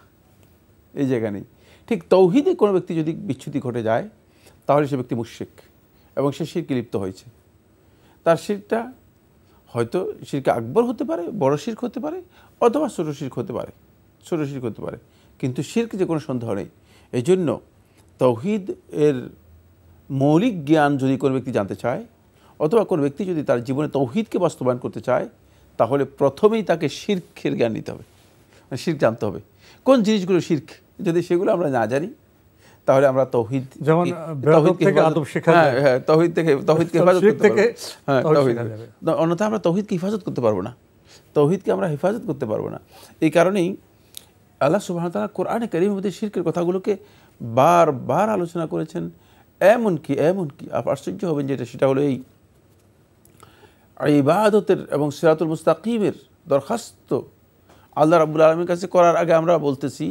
Speaker 3: এই জায়গা নেই। ঠিক তৌহিদে কোনো ব্যক্তি যদি বিচ্যুতি ঘটে যায় তাহলে সে ব্যক্তি মুশরিক এবং সে শিরকে লিপ্ত হয়েছে। তার শিরকটা হয়তো শিরকে আকবর হতে পারে, বড় শিরক হতে পারে, অথবা ছোট শিরক হতে পারে, ছোট শিরক হতে পারে, কিন্তু শিরক যে কোনো সন্দেহ নেই। এই জন্য তৌহিদ এর মৌলিক জ্ঞান যদি কোনো ব্যক্তি জানতে চায় অথবা কোনো ব্যক্তি যদি তার জীবনে তৌহিদকে বাস্তবায়ন করতে চায় তাহলে প্রথমেই তাকে শিরকের জ্ঞান নিতে হবে, শিরক জানতে হবে। কোন জিনিসগুলো শিরক, যদি সেগুলো আমরা না জানি তাহলে আমরা তৌহিদ
Speaker 2: যেমন থেকে আদব শেখা যায়,
Speaker 3: হ্যাঁ তৌহিদ থেকে তৌহিদকে হেফাজত করতে পারবো, হ্যাঁ তৌহিদ, অন্যথা আমরা তৌহিদকে হেফাজত করতে পারবো না, তৌহিদকে আমরা হেফাজত করতে পারবো না। এই কারণেই আল্লাহ সুবহানাহু ওয়া তাআলা কোরআনে কারীমের মধ্যে শিরকের কথাগুলোকে বারবার আলোচনা করেছেন। এমনকি আশ্চর্য হবেন যেটা, সেটা হলো এই ইবাদতের এবং সিরাতুল মুস্তাকিমের দরখাস্ত আল্লাহ রাব্বুল আলামিনের কাছে করার আগে আমরা বলতেছি,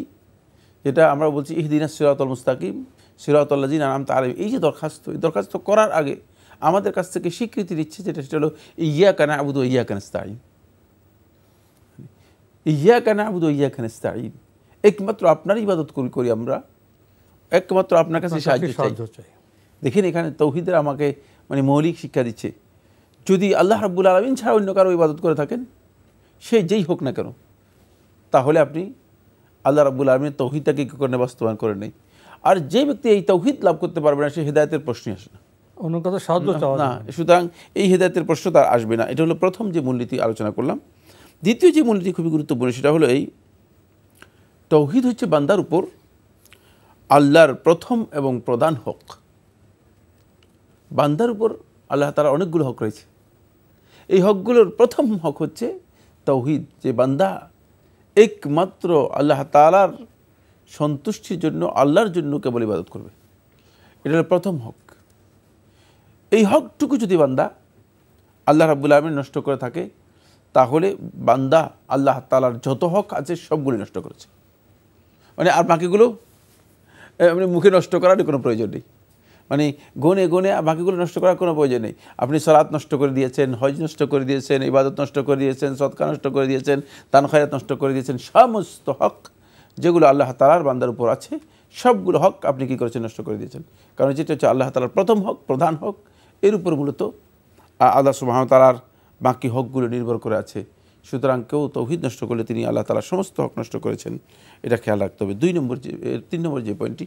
Speaker 3: যেটা আমরা বলছি ইহদিনাস সিরাতাল মুস্তাকিম সিরাতাল লাযিনা আনআমতা আলাইহিম, এই যে দরখাস্ত, এই দরখাস্ত করার আগে আমাদের কাছ থেকে স্বীকৃতি দিচ্ছে সেটা হলো ইয়্যাকা না'বুদু ওয়া ইয়্যাকা নাস্তাঈন, ইয়্যাকা না'বুদু ওয়া ইয়্যাকা নাস্তাঈন, একমাত্র আপনার ইবাদত করি আমরা, একমাত্র আপনার কাছে সাহায্য চাই। দেখেন এখানে তৌহিদের আমাকে মানে মৌলিক শিক্ষা দিচ্ছে। যদি আল্লাহ রাব্বুল আলামিন ছাড়া অন্য কারো ইবাদত করে থাকেন, সে যেই হোক না কেন, তাহলে আপনি আল্লাহ রাব্বুল আলামিনের তৌহিদটাকে কী করে বাস্তবায়ন করে নেই। আর যে ব্যক্তি এই তৌহিদ লাভ করতে পারবে না সে হেদায়েতের প্রশ্নই আসে না,
Speaker 2: অন্য কথা সাহায্য চাওয়া
Speaker 3: না, সুতরাং এই হেদায়েতের প্রশ্ন তার আসবে না। এটা হলো প্রথম যে মূলনীতি আলোচনা করলাম। দ্বিতীয় যে মূলনীতি খুবই গুরুত্বপূর্ণ, সেটা হলো এই তৌহিদ হচ্ছে বান্দার উপর আল্লাহর প্রথম এবং প্রধান হক। বান্দার উপর আল্লাহ তাআলার অনেকগুলো হক রয়েছে, এই হকগুলোর প্রথম হক হচ্ছে তৌহিদ, যে বান্দা একমাত্র আল্লাহ তাআলার সন্তুষ্টির জন্য আল্লাহর জন্য কেবল ইবাদত করবে, এটা হলো প্রথম হক। এই হকটুকু যদি বান্দা আল্লাহ রাব্বুল আলামিন নষ্ট করে থাকে তাহলে বান্দা আল্লাহ তাআলার যত হক আছে সবগুলো নষ্ট করেছে, মানে আর বাকিগুলো মানে মুখে নষ্ট করার কোনো প্রয়োজন নেই, মানে গনে বাকিগুলো নষ্ট করার কোনো প্রয়োজন নেই। আপনি সালাত নষ্ট করে দিয়েছেন, হজ নষ্ট করে দিয়েছেন, ইবাদত নষ্ট করে দিয়েছেন, সদকা নষ্ট করে দিয়েছেন, দান খয়রাত নষ্ট করে দিয়েছেন, সমস্ত হক যেগুলো আল্লাহ তাআলার বান্দার উপর আছে সবগুলো হক আপনি কী করেছেন, নষ্ট করে দিয়েছেন। কারণ যেটা হচ্ছে আল্লাহ তাআলার প্রথম হক, প্রধান হক, এর উপর মূলত আল্লাহ সুবহানাহু ওয়া তাআলার বাকি হকগুলো নির্ভর করে আছে। সুতরাং কেউ তৌহিদ নষ্ট করলে তিনি আল্লাহ তাআলার সমস্ত হক নষ্ট করেছেন, এটা খেয়াল রাখতে হবে। 3 নম্বর যে পয়েন্টটি,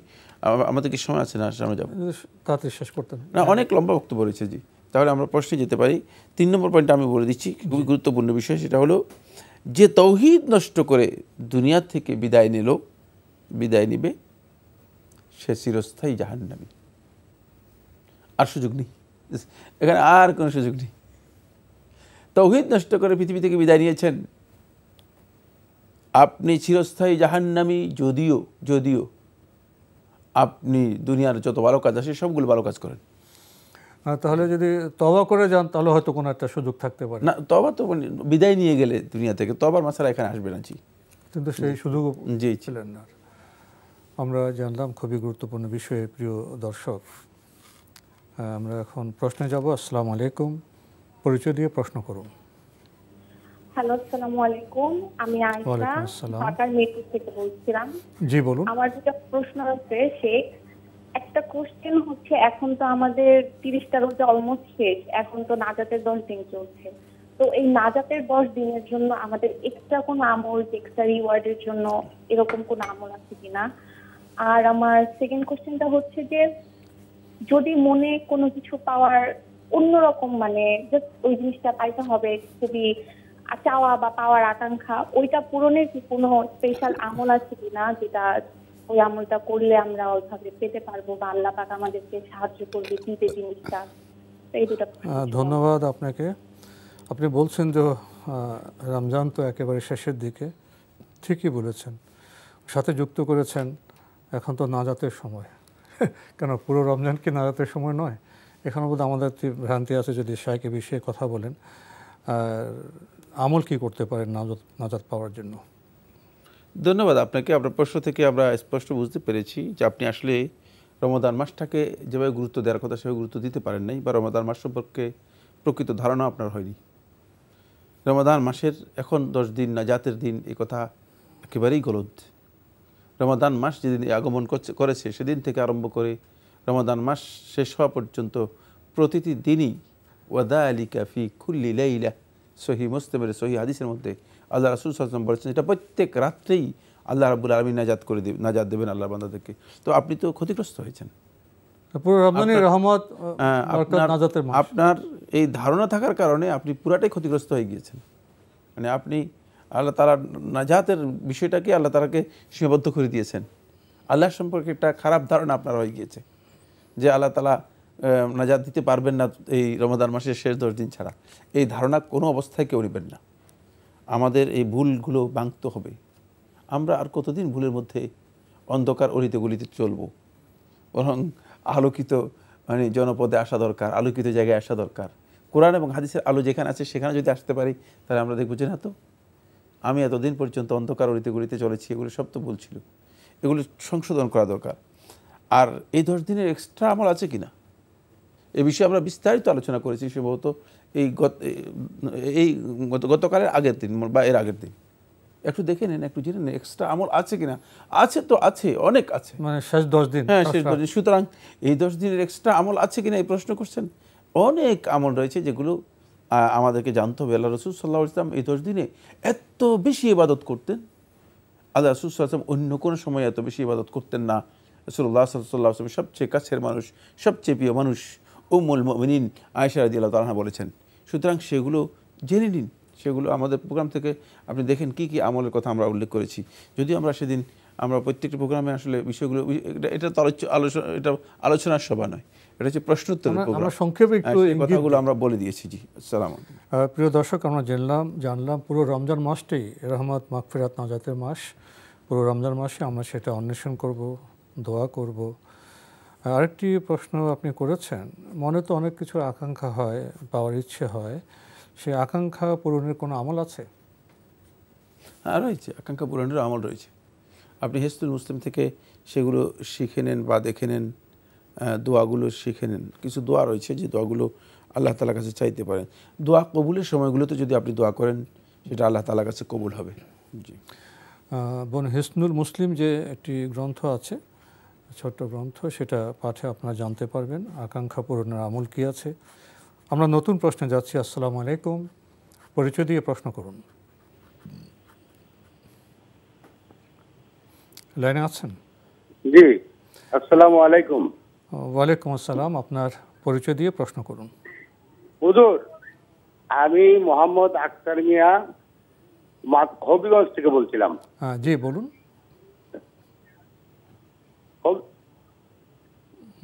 Speaker 3: আমাদের কি সময় আছে না সামনে যাব,
Speaker 2: তাড়াতাড়ি শেষ করতে
Speaker 3: না অনেক লম্বা বক্তব্য রয়েছে জি, তাহলে আমরা প্রশ্নে যেতে পারি। 3 নম্বর পয়েন্টটা আমি বলে দিচ্ছি, খুবই গুরুত্বপূর্ণ বিষয়। সেটা হলো যে তৌহিদ নষ্ট করে দুনিয়া থেকে বিদায় নিবে সে চিরস্থায়ী জাহান্নামী, আর সুযোগ নেই, এখানে আর কোনো সুযোগ নেই। তৌহিদ নষ্ট করে পৃথিবী থেকে বিদায় নিয়েছেন, আপনি চিরস্থায়ী জাহান্নামী, যদিও আপনি দুনিয়ার যত ভালো কাজ আছে সবগুলো ভালো কাজ করেন।
Speaker 2: তাহলে যদি তওবা করে যান তাহলে হয়তো কোনো একটা সুযোগ থাকতে পারে।
Speaker 3: না, তওবা তো বিদায় নিয়ে গেলে দুনিয়া থেকে তওবার মাসালা এখানে আসবে না জি,
Speaker 2: কিন্তু সেই সুযোগ
Speaker 3: জি
Speaker 2: ছিলেন না। আমরা জানলাম খুবই গুরুত্বপূর্ণ বিষয়ে। প্রিয় দর্শক, আমরা এখন প্রশ্নে যাব। আসসালামু আলাইকুম, পরিচয় দিয়ে প্রশ্ন করুন।
Speaker 7: হ্যালো, আসসালামু আলাইকুম, আমি আয়েশা
Speaker 2: ওয়ালাইকুম আসসালাম।
Speaker 7: ঢাকার মিরপুর থেকে বলছিলাম।
Speaker 2: জি বলুন।
Speaker 7: আমার যেটা প্রশ্ন আছে, একটা কোশ্চেন হচ্ছে, এখন তো আমাদের 30টা রোজা অলমোস্ট শেষ, এখন তো নাজাতের 10 দিন চলছে, তো এই নাজাতের 10 দিনের জন্য আমাদের এক্সট্রা কোনো আমল, এক্সট্রা রিওয়ার্ডের জন্য এরকম কোনো আমল আছে কিনা? আর আমার সেকেন্ড কোশ্চেনটা হচ্ছে যে, যদি মনে কোনো কিছু পাওয়ার অন্যরকম, মানে জাস্ট ওই জিনিসটা পাইতে হবে, খুবই চাওয়া বা পাওয়ার আকাঙ্ক্ষা, ওইটা পূরণের কি কোনো স্পেশাল আমল আছে কিনা, যেটা ওই আমলটা করলে আমরা ওইভাবে পেতে পারবো বা আল্লাহ পাক আমাদেরকে সাহায্য করবে দিতে জিনিসটা? এই দুটো।
Speaker 2: ধন্যবাদ আপনাকে। আপনি বলছেন যে রমজান তো একেবারে শেষের দিকে, ঠিকই বলেছেন, সাথে যুক্ত করেছেন এখন তো নাজাতের সময়। কেন পুরো রমজান কি নাজাতের সময় নয়? এখানে বোধহয় আমাদের ভ্রান্তি আছে, যদি শায়েখ এ বিষয়ে কথা বলেন। আমল কি করতে পারেন নাজাত পাওয়ার জন্য?
Speaker 3: ধন্যবাদ আপনাকে। আপনার প্রশ্ন থেকে আমরা স্পষ্ট বুঝতে পেরেছি যে আপনি আসলে রমাদান মাসটাকে যেভাবে গুরুত্ব দেওয়ার কথা সেভাবে গুরুত্ব দিতে পারেন নাই, বা রমাদান মাস সম্পর্কে প্রকৃত ধারণা আপনার হয়নি। রমাদান মাসের এখন 10 দিন নাজাতের দিন, এই কথা একেবারেই গলদ। রমাদান মাস যেদিন আগমন করেছে সেদিন থেকে আরম্ভ করে রমাদান মাস শেষ হওয়া পর্যন্ত প্রতিটি দিনই ওয়াদালিকা ফি কুল্লি লাইলা, সহিহ মুসলিমের সহিহ হাদিসের মধ্যে আল্লাহ রাসূল সাল্লাল্লাহু আলাইহি ওয়াসাল্লাম বলেছেন এটা প্রত্যেক রাত্রেই আল্লাহ রাব্বুল আলামিন নাজাত দেবেন আল্লাহর বান্দাদেরকে। তো আপনি তো ক্ষতিগ্রস্ত হয়েছেন।
Speaker 2: পুরো রমজানের রহমত বরকত নাজাতের মাস।
Speaker 3: আপনার এই ধারণা থাকার কারণে আপনি পুরাটাই ক্ষতিগ্রস্ত হয়ে গিয়েছেন। মানে আপনি আল্লাহ তাআলার নাজাতের বিষয়টাকে আল্লাহ তাআলাকে সীমাবদ্ধ করে দিয়েছেন। আল্লাহ সম্পর্কে একটা খারাপ ধারণা আপনার হয়ে গিয়েছে যে আল্লাহ তাআলা নাজাত দিতে পারবেন না এই রমাদান মাসের শেষ 10 দিন ছাড়া। এই ধারণা কোনো অবস্থায় কেউ নেবেন না। আমাদের এই ভুলগুলো ভাঙতে হবে। আমরা আর কতদিন ভুলের মধ্যে অন্ধকার অলিতে গলিতে চলবো? বরং আলোকিত মানে জনপদে আসা দরকার, আলোকিত জায়গায় আসা দরকার। কোরআন এবং হাদিসের আলো যেখানে আছে সেখানে যদি আসতে পারি তাহলে আমরা দেখব যে না, তো আমি এতদিন পর্যন্ত অন্ধকার অলিতে গলিতে চলেছি, এগুলো সব তো ভুল ছিল, এগুলো সংশোধন করা দরকার। আর এই 10 দিনের এক্সট্রা আমল আছে কিনা এই বিষয়ে আমরা বিস্তারিত আলোচনা করেছি সম্ভবত এই গতকালের আগের দিন বা এর আগের দিন। একটু দেখে নেন, একটু জেনে নেন এক্সট্রা আমল আছে কিনা। আছে তো আছে, অনেক আছে,
Speaker 2: মানে শেষ 10 দিন।
Speaker 3: হ্যাঁ, শেষ 10 দিন। সুতরাং এই 10 দিনের এক্সট্রা আমল আছে কিনা এই প্রশ্ন করছেন। অনেক আমল রয়েছে যেগুলো আমাদেরকে জানতে হবে। আল্লাহ রাসূল সাল্লাল্লাহু আলাইহি ওয়াসাল্লাম এই 10 দিনে এত বেশি ইবাদত করতেন। আল্লাহ রাসূল সাল্লাল্লাহু আলাইহি ওয়াসাল্লাম অন্য কোনো সময় এত বেশি ইবাদত করতেন না। রাসূলুল্লাহ সাল্লাল্লাহু আলাইহি ওয়াসাল্লাম সবচেয়ে কাছের মানুষ, সবচেয়ে প্রিয় মানুষ উম্মুল মুমিনিন আয়েশা রাদিয়াল্লাহু তাআলা বলেছেন। সুতরাং সেগুলো জেনে নিন, সেগুলো আমাদের প্রোগ্রাম থেকে আপনি দেখেন কি কি আমলের কথা আমরা উল্লেখ করেছি। যদিও আমরা সেদিন আমরা প্রত্যেকটি প্রোগ্রামে আসলে বিষয়গুলো এটা তো এটা আলোচনার সভা নয়, এটা হচ্ছে প্রশ্নোত্তরের প্রোগ্রাম।
Speaker 2: আমরা সংক্ষেপে একটু
Speaker 3: কথাগুলো আমরা বলে দিয়েছি। জি, আসসালামু আলাইকুম।
Speaker 2: প্রিয় দর্শক, আমরা জানলাম পুরো রমজান মাসটাই রহমত মাগফিরাত নাজাতের মাস। পুরো রমজান মাসে আমরা সেটা অন্বেষণ করব, দোয়া করব। আরেকটি প্রশ্ন আপনি করেছেন, মনে তো অনেক কিছুর আকাঙ্ক্ষা হয়, পাওয়ার ইচ্ছে হয়, সেই আকাঙ্ক্ষা পূরণের কোনো আমল আছে?
Speaker 3: হ্যাঁ, রয়েছে, আকাঙ্ক্ষা পূরণের আমল রয়েছে। আপনি হিসনুল মুসলিম থেকে সেগুলো শিখে নেন বা দেখে নেন, দোয়াগুলো শিখে নেন। কিছু দোয়া রয়েছে যে দোয়াগুলো আল্লাহ তাআলার কাছে চাইতে পারেন। দোয়া কবুলের সময়গুলোতে যদি আপনি দোয়া করেন সেটা আল্লাহ তাআলার কাছে কবুল হবে। জি,
Speaker 2: বোন, হিসনুল মুসলিম যে একটি গ্রন্থ আছে, ছোট্ট গ্রন্থ, সেটা পাঠে আপনারা জানতে পারবেন আকাঙ্ক্ষা পূরণের আমল কি আছে। আমরা নতুন প্রশ্নে যাচ্ছি। আসসালামু আলাইকুম, পরিচয় দিয়ে প্রশ্ন করুন। লাইনে আছেন?
Speaker 8: জি, আসসালামু আলাইকুম।
Speaker 2: ওয়ালাইকুম আসসালাম, আপনার পরিচয় দিয়ে প্রশ্ন করুন।
Speaker 8: হুজুর, আমি মোহাম্মদ আক্তার মিয়া হবিগঞ্জ থেকে বলছিলাম।
Speaker 2: জি, বলুন।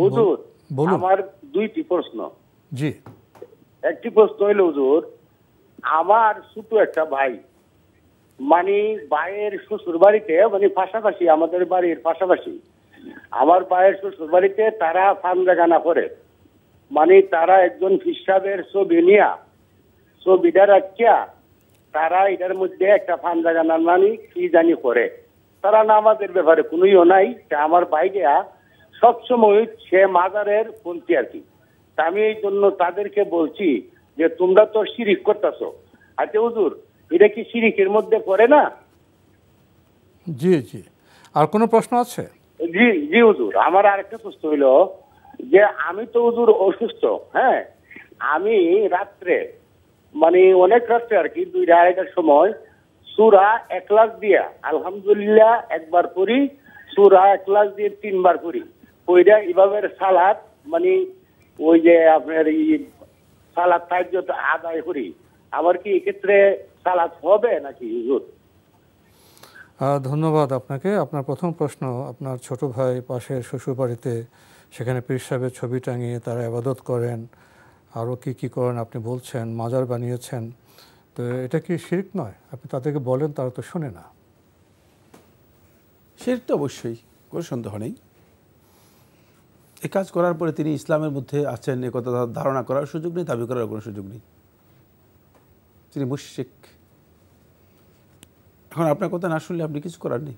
Speaker 8: হুজুর, আমার 2টি প্রশ্ন।
Speaker 2: জি।
Speaker 8: একটি প্রশ্ন হইল হুজুর, আমার ছোট একটা ভাই, মানে ভাইয়ের শ্বশুর বাড়িতে, মানে পাশাপাশি, আমাদের বাড়ির পাশাপাশি আমার ভাইয়ের শ্বশুর বাড়িতে তারা ফান্দাগানা করে, মানে তারা একজন ফিসাবের ছবি নিয়া, ছবিটা রাখিয়া তারা এটার মধ্যে একটা ফান্দাগানার মানে কি জানি করে। তারা নামাজের ব্যাপারে কোনো ইয়ে নাই। আমার ভাইটা সবসময় সে মাজারের পন্থী আর কি। আমি এই জন্য তাদেরকে বলছি যে তোমরা তো শিরিক করতেছো। আচ্ছা হুজুর, এটা কি শিরিকের মধ্যে পড়ে না?
Speaker 2: জি জি। আর কোনো প্রশ্ন আছে?
Speaker 8: জি জি হুজুর, আমার আরেকটা প্রশ্ন হইল যে আমি তো হুজুর অসুস্থ। হ্যাঁ, আমি রাত্রে, মানে অনেক রাত্রে আর কি, 2-2:30টার সময় সূরা ইখলাস দিয়া আলহামদুলিল্লাহ একবার পড়ি, সূরা ইখলাস দিয়ে 3বার পড়ি। ওইটা ইমামের সালাত, মানে ওই যে আপনার এই সালাত তাহাজ্জুদ আদায় করি। আমার কি এক্ষেত্রে সালাত হবে নাকি হুজুর?
Speaker 2: ধন্যবাদ আপনাকে। আপনার প্রথম প্রশ্ন, আপনার ছোট ভাই পাশের শ্বশুরবাড়িতে, সেখানে পীর সাহেবের ছবি টাঙিয়ে তারা ইবাদত করেন, আরও কি কি করেন আপনি বলছেন, মাজার বানিয়েছেন, তো এটা কি শিরক নয়? আপনি তাদেরকে বলেন, তারা তো শোনে না।
Speaker 3: শিরক তো অবশ্যই, কোনো সন্দেহ নেই। এই কাজ করার পরে তিনি ইসলামের মধ্যে আছেন এ কথা ধারণা করার সুযোগ নেই, দাবি করার কোনো সুযোগ নেই, তিনি মুশরিক। এখন আপনার কথা না শুনলে আপনি কিছু করার নেই,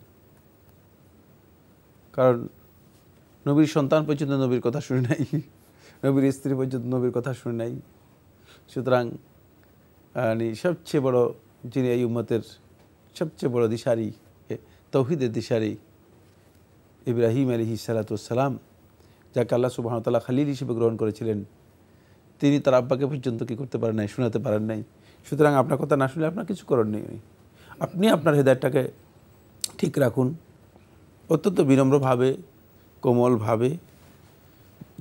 Speaker 3: কারণ নবীর সন্তান পর্যন্ত নবীর কথা শুনে নাই, নবীর স্ত্রী পর্যন্ত নবীর কথা শুনে নাই। সুতরাং সবচেয়ে বড় যিনি এই উম্মতের সবচেয়ে বড় দিশারি, তৌহিদের দিশারি ইব্রাহিম আলাইহিস সালাতু ওয়াস সালাম, যাকে আল্লাহ সুবহানাহু ওয়া তাআলা খালিল হিসেবে গ্রহণ করেছিলেন, তিনি তার আব্বাকে পর্যন্ত কি করতে পারেন নাই, শোনাতে পারেন নাই। সুতরাং আপনার কথা না শুনলে আপনার কিছু করার নেই। আপনি আপনার হেদায়েতটাকে ঠিক রাখুন, অত্যন্ত বিনম্রভাবে, কোমলভাবে,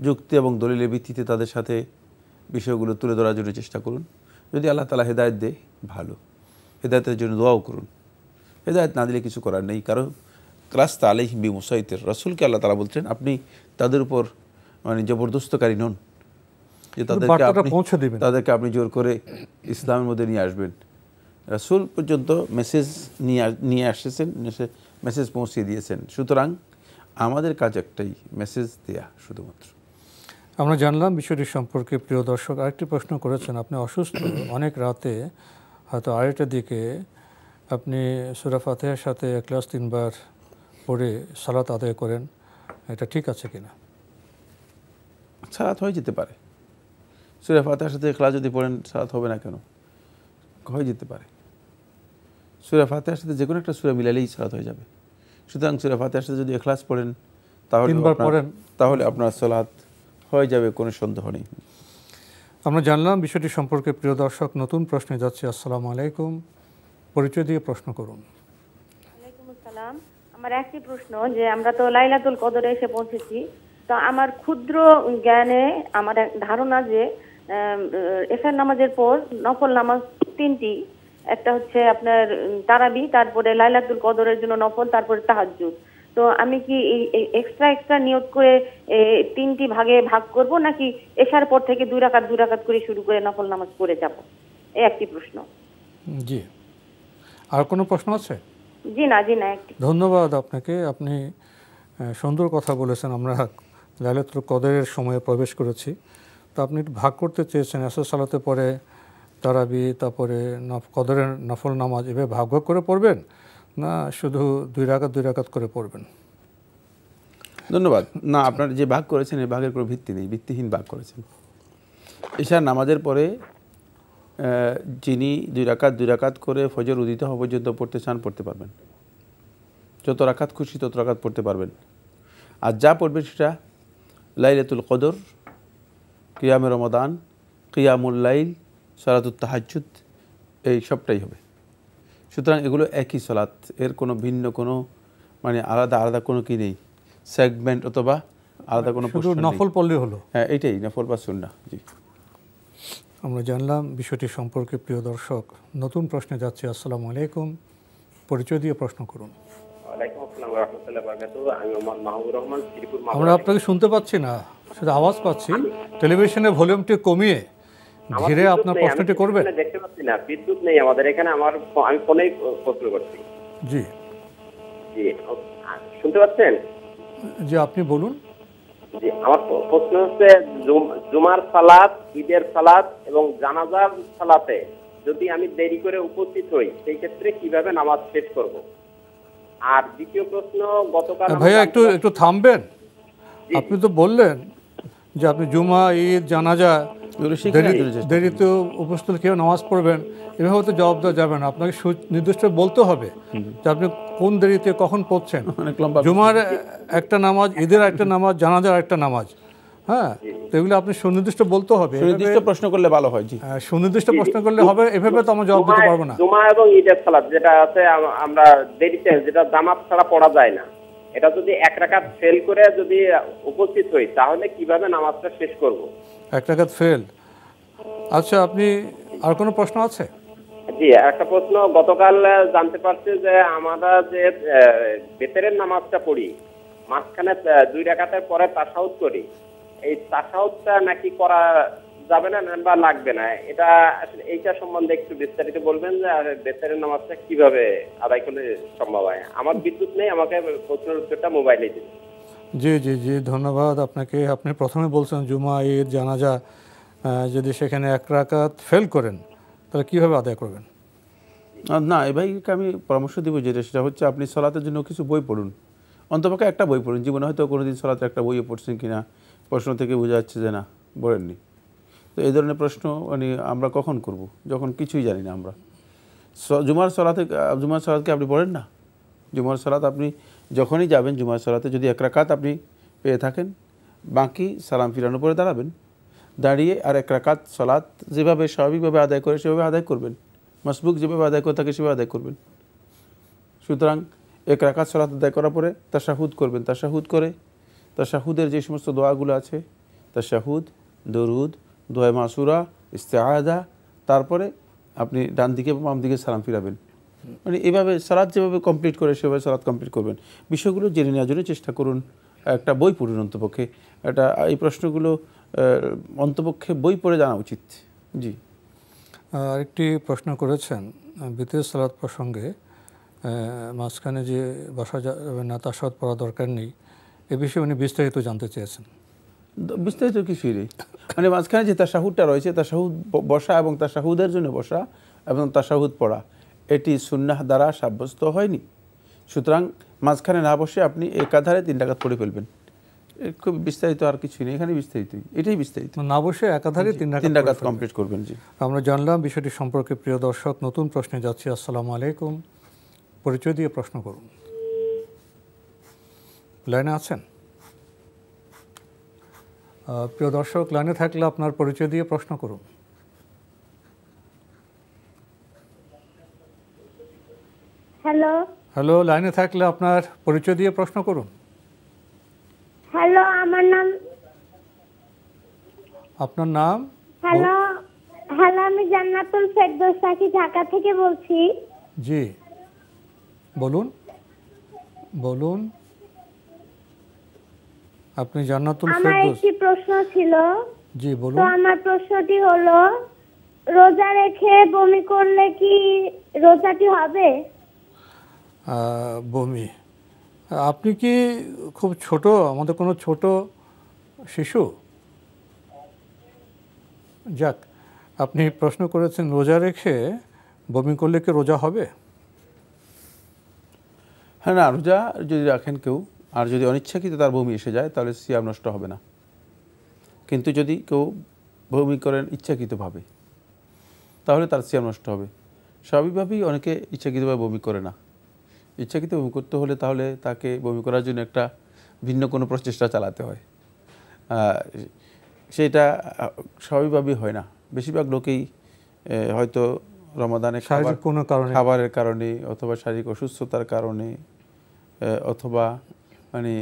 Speaker 3: যুক্তি এবং দলিলের ভিত্তিতে তাদের সাথে বিষয়গুলো তুলে ধরার জন্য চেষ্টা করুন। যদি আল্লাহ তাআলা হেদায়েত দেয় ভালো, হেদায়েতের জন্য দোয়াও করুন। হেদায়েত না দিলে কিছু করার নেই, কারণ রাস্তা আলাইহিম বিমুসাইতির, রাসূলকে আল্লাহ তাআলা বলছেন আপনি তাদের উপর জবরদস্তকারী নন যে তাদেরকে আপনি জোর করে ইসলামের মধ্যে নিয়ে আসবেন। রাসূল পর্যন্ত মেসেজ নিয়ে আসছেন, মেসেজ পৌঁছে দিয়েছেন। সুতরাং আমাদের কাজ একটাই, মেসেজ দেয়া শুধুমাত্র।
Speaker 2: আমরা জানলাম বিষয়টি সম্পর্কে। প্রিয় দর্শক, আরেকটি প্রশ্ন করেছেন, আপনি অসুস্থ, অনেক রাতে হয়তো 2:30টার দিকে আপনি সূরা ফাতিহার সাথে ইখলাস 3 বার পড়ে সালাত আদায় করেন, এটা ঠিক আছে কিনা?
Speaker 3: সালাত হয়ে যেতে পারে, সূরা ফাতিহার সাথে ইখলাস যদি পড়েন সালাত হবে না কেন? হয়ে যেতে পারে। সূরা ফাতিহার সাথে যে কোনো একটা সূরা মিলালেই সালাত হয়ে যাবে। সুতরাং সূরা ফাতিহার সাথে যদি ইখলাস পড়েন তাহলে আপনার সালাত হয়ে যাবে, কোনো সন্দেহ নেই।
Speaker 2: আমরা জানলাম বিষয়টি সম্পর্কে। প্রিয় দর্শক, নতুন প্রশ্নে যাচ্ছে। আসসালামু আলাইকুম, পরিচয় দিয়ে প্রশ্ন করুন।
Speaker 9: ওয়ালাইকুম আসসালাম। আমার একটি প্রশ্ন, যে আমরা তো লাইলাতুল কদরে এসে পৌঁছেছি, তো আমার ক্ষুদ্র জ্ঞানে আমার ধারণা যে এশার নামাজের পর নফল নামাজ 3টি, একটা হচ্ছে আপনার তারাবি, তারপরে লাইলাতুল কদরের জন্য নফল, তারপরে তাহাজ্জুদ। তো আমি কি এক্সট্রা নিয়ত করে 3টি ভাগে ভাগ করব, নাকি এশার পর থেকে 2 রাকাত করে শুরু করে নফল নামাজ পড়ে যাব? এই একটি প্রশ্ন।
Speaker 2: জি, আর কোনো প্রশ্ন আছে?
Speaker 9: জি না একটি।
Speaker 2: ধন্যবাদ আপনাকে, আপনি সুন্দর কথা বলেছেন। আমরা লাইলাতুল কদরের সময়ে প্রবেশ করেছি, তো আপনি ভাগ করতে চেয়েছেন আসর সালাতে পরে তারাবি, তারপরে কদরের নফল নামাজ, এভাবে ভাগ করে পড়বেন না শুধু 2 রাকাত করে পড়বেন?
Speaker 3: ধন্যবাদ। না, আপনার যে ভাগ করেছেন এই ভাগের কোনো ভিত্তি নেই, ভিত্তিহীন ভাগ করেছেন। এশার নামাজের পরে যিনি 2 রাকাত করে ফজর উদিত হওয়া পর্যন্ত পড়তে চান পড়তে পারবেন, যত রাকাত খুশি তত রাকাত পড়তে পারবেন। আর যা পড়বেন সেটা লাইলাতুল কদর, কিয়ামে রমাদান, কিয়ামুল লাইল, সালাতুত তাহাজ্জুদ, এই সবটাই হবে। সুতরাং এগুলো একই সালাত, এর কোনো ভিন্ন কোনো আলাদা কোনো কি নেই, সেগমেন্ট অথবা আলাদা কোনো
Speaker 2: শুধু নফল পড়লে হলো।
Speaker 3: হ্যাঁ, এটাই নফল বা সুন্নাহ। জি,
Speaker 2: আমরা জানলাম বিষয়টি সম্পর্কে। প্রিয় দর্শক, নতুন প্রশ্নে যাচ্ছে। আসসালামু আলাইকুম, পরিচয় দিয়ে প্রশ্ন করুন।
Speaker 10: ওয়ালাইকুম আসসালাম ওয়া রাহমাতুল্লাহি ওয়া বারাকাতুহু। আমি মোহাম্মদ মাহবুবুর রহমান, শ্রীপুর।
Speaker 2: আমরা আপনাকে শুনতে পাচ্ছি না, শুধু আওয়াজ পাচ্ছি। টেলিভিশনের ভলিউমটি কমিয়ে ধীরে আপনার প্রশ্নটি করবেন।
Speaker 10: দেখতে পাচ্ছি না, বিদ্যুৎ নেই আমাদের এখানে, আমি ফোনেই প্রশ্ন করছি।
Speaker 2: জি,
Speaker 10: শুনতে পাচ্ছেন?
Speaker 2: জি, আপনি বলুন।
Speaker 10: জি, আমার প্রশ্ন হচ্ছে, জুমার সালাত, ঈদের সালাত এবং জানাজার সালাতে যদি আমি দেরি করে উপস্থিত হই, সেই ক্ষেত্রে কিভাবে নামাজ শেষ করব? আর দ্বিতীয় প্রশ্ন, গতকাল
Speaker 2: ভাইয়া একটু থামবেন। আপনি তো বললেন যে আপনি জুমা, ঈদ, জানাজা দেরিতে উপস্থিত কেউ নামাজ পড়বেন, এভাবে তো জবাব দেওয়া যাবে না। আপনাকে নির্দিষ্ট বলতে হবে যে আপনি কোন দেরিতে কখন পড়ছেন। জুমার একটা নামাজ, ঈদের একটা নামাজ, জানাজার একটা নামাজ, হ্যাঁ, তো এগুলো আপনি সুনির্দিষ্ট বলতে হবে।
Speaker 3: সুনির্দিষ্ট প্রশ্ন করলে ভালো হয়। জি,
Speaker 2: সুনির্দিষ্ট প্রশ্ন করলে হবে, এভাবে তো আমরা জবাব দিতে পারবো না।
Speaker 10: জুমা এবং ঈদের সালাত যেটা আছে আমরা দেরিতে, যেটা জামাত ছাড়া পড়া যায় না, এটা যদি 1 রাকাত ফেল করে যদি উপস্থিত হই, তাহলে কিভাবে নামাজটা শেষ করব?
Speaker 2: 1 রাকাত ফেল। আচ্ছা, আপনি আর কোনো প্রশ্ন আছে?
Speaker 10: জি, একটা প্রশ্ন। গতকাল জানতে পারছি যে আমরা যে বেতেরের নামাজটা পড়ি, মাঝখানে 2 রাকাতের পরে তাশাহুদ করি, এই তাশাহুদটা নাকি করা যাবে না বা লাগবে না, এইটা সম্বন্ধে একটু বিস্তারিত বলবেন যে বেতেরের নামাজটা কিভাবে আদায় করলে সম্ভব হয়? আমার বিদ্যুৎ নেই, আমাকে প্রশ্নের উত্তরটা মোবাইলে দিন।
Speaker 2: জি জি জি, ধন্যবাদ আপনাকে। আপনি প্রথমে বলছেন জুমা, ঈদ, জানাজা যদি সেখানে এক রাকাত ফেল করেন তাহলে কীভাবে আদায় করবেন?
Speaker 3: না, এই ভাইকে আমি পরামর্শ দিব যেটা, সেটা হচ্ছে আপনি সলাতের জন্য কিছু বই পড়ুন, অন্তপক্ষে একটা বই পড়ুন। জীবনে হয়তো কোনোদিন সলাতের একটা বইও পড়ছেন কিনা, প্রশ্ন থেকে বোঝা যাচ্ছে যে না, পড়েননি। তো এই ধরনের প্রশ্ন মানে আমরা কখন করব যখন কিছুই জানি না আমরা? জুমার সলাতকে আপনি পড়েন না? জুমার সলাত আপনি যখনই যাবেন, জুমার সলাতে যদি এক রাকাত আপনি পেয়ে থাকেন, বাকি সালাম ফিরানোর পরে দাঁড়াবেন, দাঁড়িয়ে আর এক রাকাত সলাত যেভাবে স্বাভাবিকভাবে আদায় করে সেভাবে আদায় করবেন, মাসবুক যেভাবে আদায় করে থাকে সেভাবে আদায় করবেন। সুতরাং এক রাকাত সলাত আদায় করার পরে তাশাহুদ করবেন, তাশাহুদ করে তাশাহুদের যে সমস্ত দোয়াগুলো আছে, তাশাহুদ, দরুদ, দোয়া মাসুরা, ইস্তেআযা, তারপরে আপনি ডান দিকে বাম দিকে সালাম ফিরাবেন। মানে এভাবে সালাত যেভাবে কমপ্লিট করে সেভাবে সালাত কমপ্লিট করবেন। বিষয়গুলো জেনে নেওয়ার জন্য চেষ্টা করুন, একটা বই পড়ুন অন্তপক্ষে। এই প্রশ্নগুলো অন্তপক্ষে বই পড়ে জানা উচিত। জি,
Speaker 2: আরেকটি প্রশ্ন করেছেন বিতির সালাত প্রসঙ্গে, মাঝখানে যে বসা যাবে না, তাশাহুদ পড়া দরকার নেই, এ বিষয়ে উনি বিস্তারিত জানতে চেয়েছেন।
Speaker 3: বিস্তারিত কিছুই নেই, মানে মাঝখানে যে তাশাহুদটা রয়েছে, তাশাহুদ বসা এবং তাশাহুদের জন্য বসা এবং তাশাহুদ পড়া, এটি সুন্নাহ দ্বারা সাব্যস্ত হয়নি। সুতরাং মাঝখানে না বসে আপনি একাধারে 3 রাকাত পড়ে ফেলবেন। খুব বিস্তারিত আর কিছুই নেই এখানে, বিস্তারিতই এটাই বিস্তারিত।
Speaker 2: না বসে একাধারে
Speaker 3: 3 রাকাত কমপ্লিট করবেন। জি,
Speaker 2: আমরা জানলাম বিষয়টি সম্পর্কে। প্রিয় দর্শক, নতুন প্রশ্নে যাচ্ছি। আসসালামু আলাইকুম, পরিচয় দিয়ে প্রশ্ন করুন। লাইনে আছেন? প্রিয় দর্শক, লাইনে থাকলে আপনার পরিচয় দিয়ে প্রশ্ন করুন।
Speaker 11: হ্যালো
Speaker 2: হ্যালো, লাইনে থাকলে আপনার পরিচয় দিয়ে প্রশ্ন করুন।
Speaker 11: হ্যালো, আমার নাম।
Speaker 2: আপনার নাম?
Speaker 11: হ্যালো হ্যালো, আমি জান্নাতুল ফেরদৌস সাকি, ঢাকা থেকে বলছি।
Speaker 2: জি, বলুন বলুন। আপনি জান্নাতুল
Speaker 11: আমার
Speaker 2: ফেরদৌস।
Speaker 11: একটি প্রশ্ন ছিল।
Speaker 2: জি বলুন।
Speaker 11: তো আমার প্রশ্নটি হলো, রোজা রেখে বমি করলে কি রোজাটি হবে?
Speaker 2: বমি, আপনি কি খুব ছোট, আমাদের কোনো ছোট শিশু? যাক, আপনি প্রশ্ন করেছেন রোজা রেখে বমি করলে কি রোজা হবে?
Speaker 3: হ্যাঁ, না, রোজা যদি রাখেন কেউ আর যদি অনিচ্ছাকৃত তার বমি এসে যায় তাহলে সিয়াম নষ্ট হবে না। কিন্তু যদি কেউ বমি করেন ইচ্ছাকৃতভাবে তাহলে তার সিয়াম নষ্ট হবে। স্বাভাবিকভাবেই অনেকে ইচ্ছাকৃতভাবে বমি করে না। ইচ্ছাকৃত বমি করতে হলে তাহলে তাকে বমি করার জন্য একটা ভিন্ন কোনো প্রচেষ্টা চালাতে হয়, সেটা স্বাভাবিকভাবেই হয় না। বেশিরভাগ লোকেই হয়তো রমাদানে খাবারের কারণে অথবা শারীরিক অসুস্থতার কারণে অথবা মানে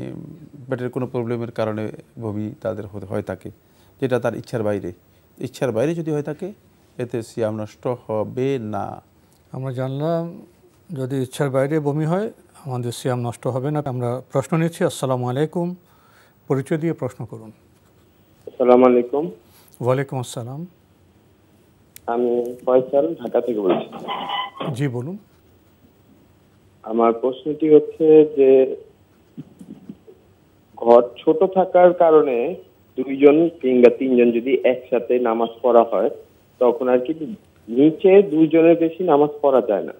Speaker 3: পেটের কোনো প্রবলেমের কারণে বমি তাদের হয়ে থাকে, যেটা তার ইচ্ছার বাইরে যদি হয়ে থাকে এতে সিয়াম নষ্ট হবে না।
Speaker 2: আমরা জানলাম যদি ইচ্ছার বাইরে বমি হয় আমাদের সিয়াম নষ্ট হবে না। আমরা প্রশ্ন নিচ্ছি। আসসালামু আলাইকুম, পরিচয় দিয়ে প্রশ্ন করুন।
Speaker 12: আসসালামু আলাইকুম।
Speaker 2: ওয়ালাইকুম আসসালাম।
Speaker 12: আমি ফয়সাল, ঢাকা থেকে বলছি।
Speaker 2: জি বলুন।
Speaker 12: আমার প্রশ্নটি হচ্ছে যে ঘর ছোট থাকার কারণে 2জন কিংবা 3জন যদি একসাথে নামাজ পড়া হয় তখন আর কি নিচে 2জনের বেশি নামাজ পড়া যায় না।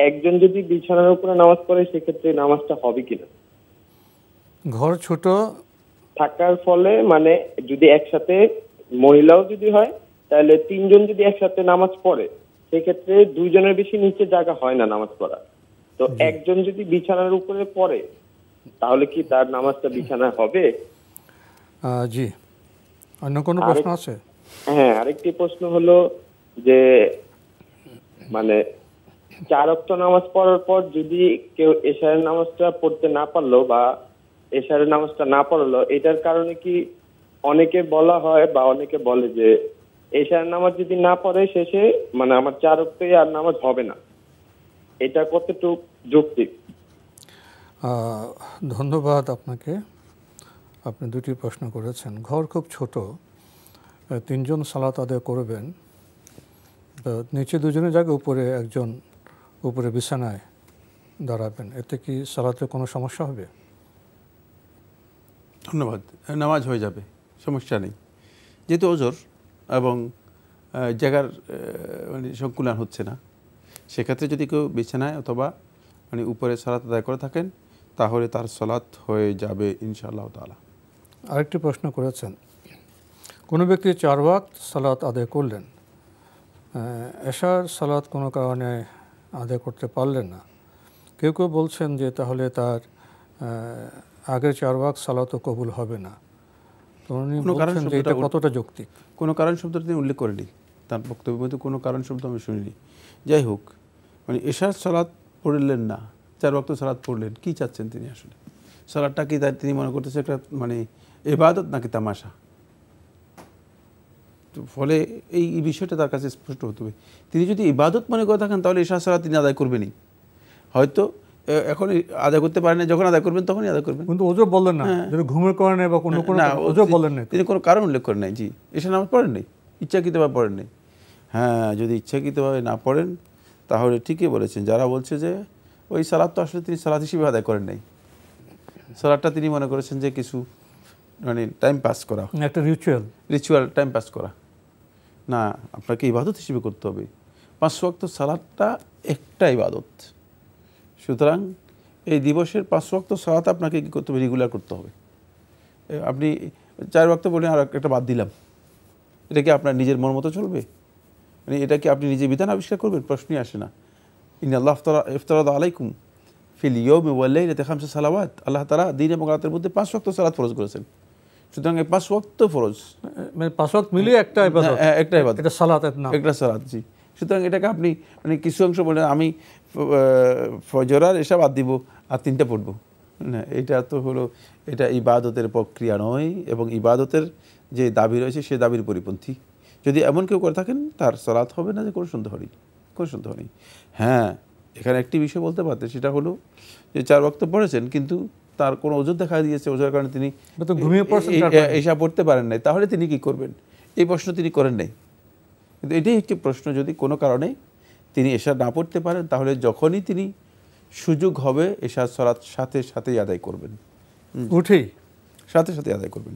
Speaker 12: একজন যদি বিছানার উপরে নামাজ পড়ে সেক্ষেত্রে নামাজটা হবে কিনা?
Speaker 2: ঘর ছোট
Speaker 12: থাকার ফলে মানে যদি একসাথে মহিলাও যদি হয় তাহলে 3জন যদি একসাথে নামাজ পড়ে সেক্ষেত্রে 2জনের বেশি নিচে জায়গা হয় না নামাজ পড়া। তো একজন যদি বিছানার উপরে পড়ে তাহলে কি তার নামাজটা বিছানায় হবে?
Speaker 2: জি, অন্য কোনো প্রশ্ন আছে?
Speaker 12: হ্যাঁ, আরেকটি প্রশ্ন হলো যে মানে 4 ওয়াক্ত নামাজ পড়ার পর যদি কেউ এশারের নামাজটা পড়তে না পারলো বা এশারের নামাজটা না পড়লো, এটার কারণে কি অনেকে বলা হয় বা অনেকে বলে যে এশারের নামাজ যদি না পড়ে শেষে মানে আমার 4 ওয়াক্তে আর নামাজ হবে না, এটা কতটুকু যৌক্তিক?
Speaker 2: ধন্যবাদ আপনাকে। আপনি দুটি প্রশ্ন করেছেন। ঘর খুব ছোট, 3জন সালাত আদায় করবেন, নিচে 2জনের জায়গায় উপরে একজন উপরে বিছানায় দাঁড়াবেন, এতে কি সালাতে কোনো সমস্যা হবে?
Speaker 3: ধন্যবাদ। নামাজ হয়ে যাবে, সমস্যা নেই। যেহেতু ওজোর এবং জায়গার মানে সংকুলান হচ্ছে না, সেক্ষেত্রে যদি কেউ বিছানায় অথবা মানে উপরে সালাত আদায় করে থাকেন তাহলে তার সালাত হয়ে যাবে ইনশাআল্লাহ তাআলা।
Speaker 2: আরেকটি প্রশ্ন করেছেন, কোনো ব্যক্তি 4 ওয়াক্ত সালাত আদায় করলেন, এশার সালাত কোনো কারণে আদায় করতে পারলেন না, কেউ কেউ বলছেন যে তাহলে তার আগের 4 ওয়াক্ত সালাতও কবুল হবে না, তো উনি বলছেন যে এটা কতটা যৌক্তিক?
Speaker 3: কোনো কারণ শব্দটা তিনি উল্লেখ করেনি তার বক্তব্যের মধ্যে, কোনো কারণ শব্দ আমি শুনিনি। যাই হোক, মানে এশার সালাত পড়লেন না, 4 ওয়াক্ত সালাত পড়লেন, কী চাচ্ছেন তিনি আসলে? সালাতটা কি তিনি মনে করতেছে একটা মানে ইবাদত নাকি তামাশা? ফলে এই বিষয়টা তার কাছে স্পষ্ট হতে হবে। তিনি যদি ইবাদত মনে করে থাকেন তাহলে এশার সালাত তিনি আদায় করবেনই, হয়তো এখন আদায় করতে পারেন না, যখন আদায় করবেন তখনই আদায় করবেন।
Speaker 2: কিন্তু ওজো বললেন না, যদি ঘুমের কারণে বা কোনো ওজো বললেন না,
Speaker 3: তিনি কোনো কারণ উল্লেখ করেন নাই। জি, এশার নামাজ পড়েন নাই, ইচ্ছাকৃতভাবে পড়েন নাই। হ্যাঁ, যদি ইচ্ছাকৃতভাবে না পড়েন তাহলে ঠিকই বলেছেন। যারা বলছে যে ওই সালাত তো আসলে তিনি সালাত হিসেবে আদায় করেন নাই, সালাতটা তিনি মনে করেছেন যে কিছু মানে টাইম পাস করা,
Speaker 2: একটা রিচুয়াল
Speaker 3: টাইম পাস করা। না, আপনাকে ইবাদত হিসেবে করতে হবে। 5 ওয়াক্ত সালাতটা একটা ইবাদত, সুতরাং এই দিবসের 5 ওয়াক্ত সালাত আপনাকে কী করতে হবে? রেগুলার করতে হবে। আপনি 4 ওয়াক্ত বলে আর একটা বাদ দিলাম, এটা কি আপনার নিজের মন মতো চলবে? মানে এটা কি আপনি নিজে বিধান আবিষ্কার করবেন? প্রশ্নই আসে না। ইন্নাল্লাহ ইফতারাদ আলাইকুম ফিল ইয়াউমি ওয়াল লাইলাতি 5 সালাওয়াত, আল্লাহ তাআলা দিন এবং রাতের মধ্যে 5 ওয়াক্ত সালাত ফরজ করেছেন। সুতরাং এই 5 ওয়াক্ত ফরজ,
Speaker 2: মানে 5 ওয়াক্ত মিলিয়ে একটা ইবাদত,
Speaker 3: একটা ইবাদত,
Speaker 2: এটা সালাত, একটা
Speaker 3: সালাত। জি, সুতরাং এটাকে আপনি মানে কিছু অংশ বলেন আমি ফজর আর এসব বাদ দিব আর 3টা পড়ব না, এটা তো হলো, এটা ইবাদতের প্রক্রিয়া নয় এবং ইবাদতের যে দাবি রয়েছে সে দাবির পরিপন্থী। যদি এমন কেউ করে থাকেন তার সালাত হবে না, যে কোনো সন্দেহ নেই, কোনো সন্দেহ নেই। হ্যাঁ, এখানে একটি বিষয় বলতে পারতেন, সেটা হলো যে 4 ওয়াক্ত পড়েছেন কিন্তু তার কোনো ওজর দেখা দিয়েছে, ওজোর কারণে তিনি এসা পড়তে পারেন নাই, তাহলে তিনি কি করবেন? এই প্রশ্ন তিনি করেন নাই। কিন্তু এটাই একটি প্রশ্ন, যদি কোনো কারণে তিনি এশা না পড়তে পারেন তাহলে যখনই তিনি সুযোগ হবে এশার সালাত সাথে সাথেই আদায় করবেন,
Speaker 2: উঠেই
Speaker 3: সাথে সাথে আদায় করবেন।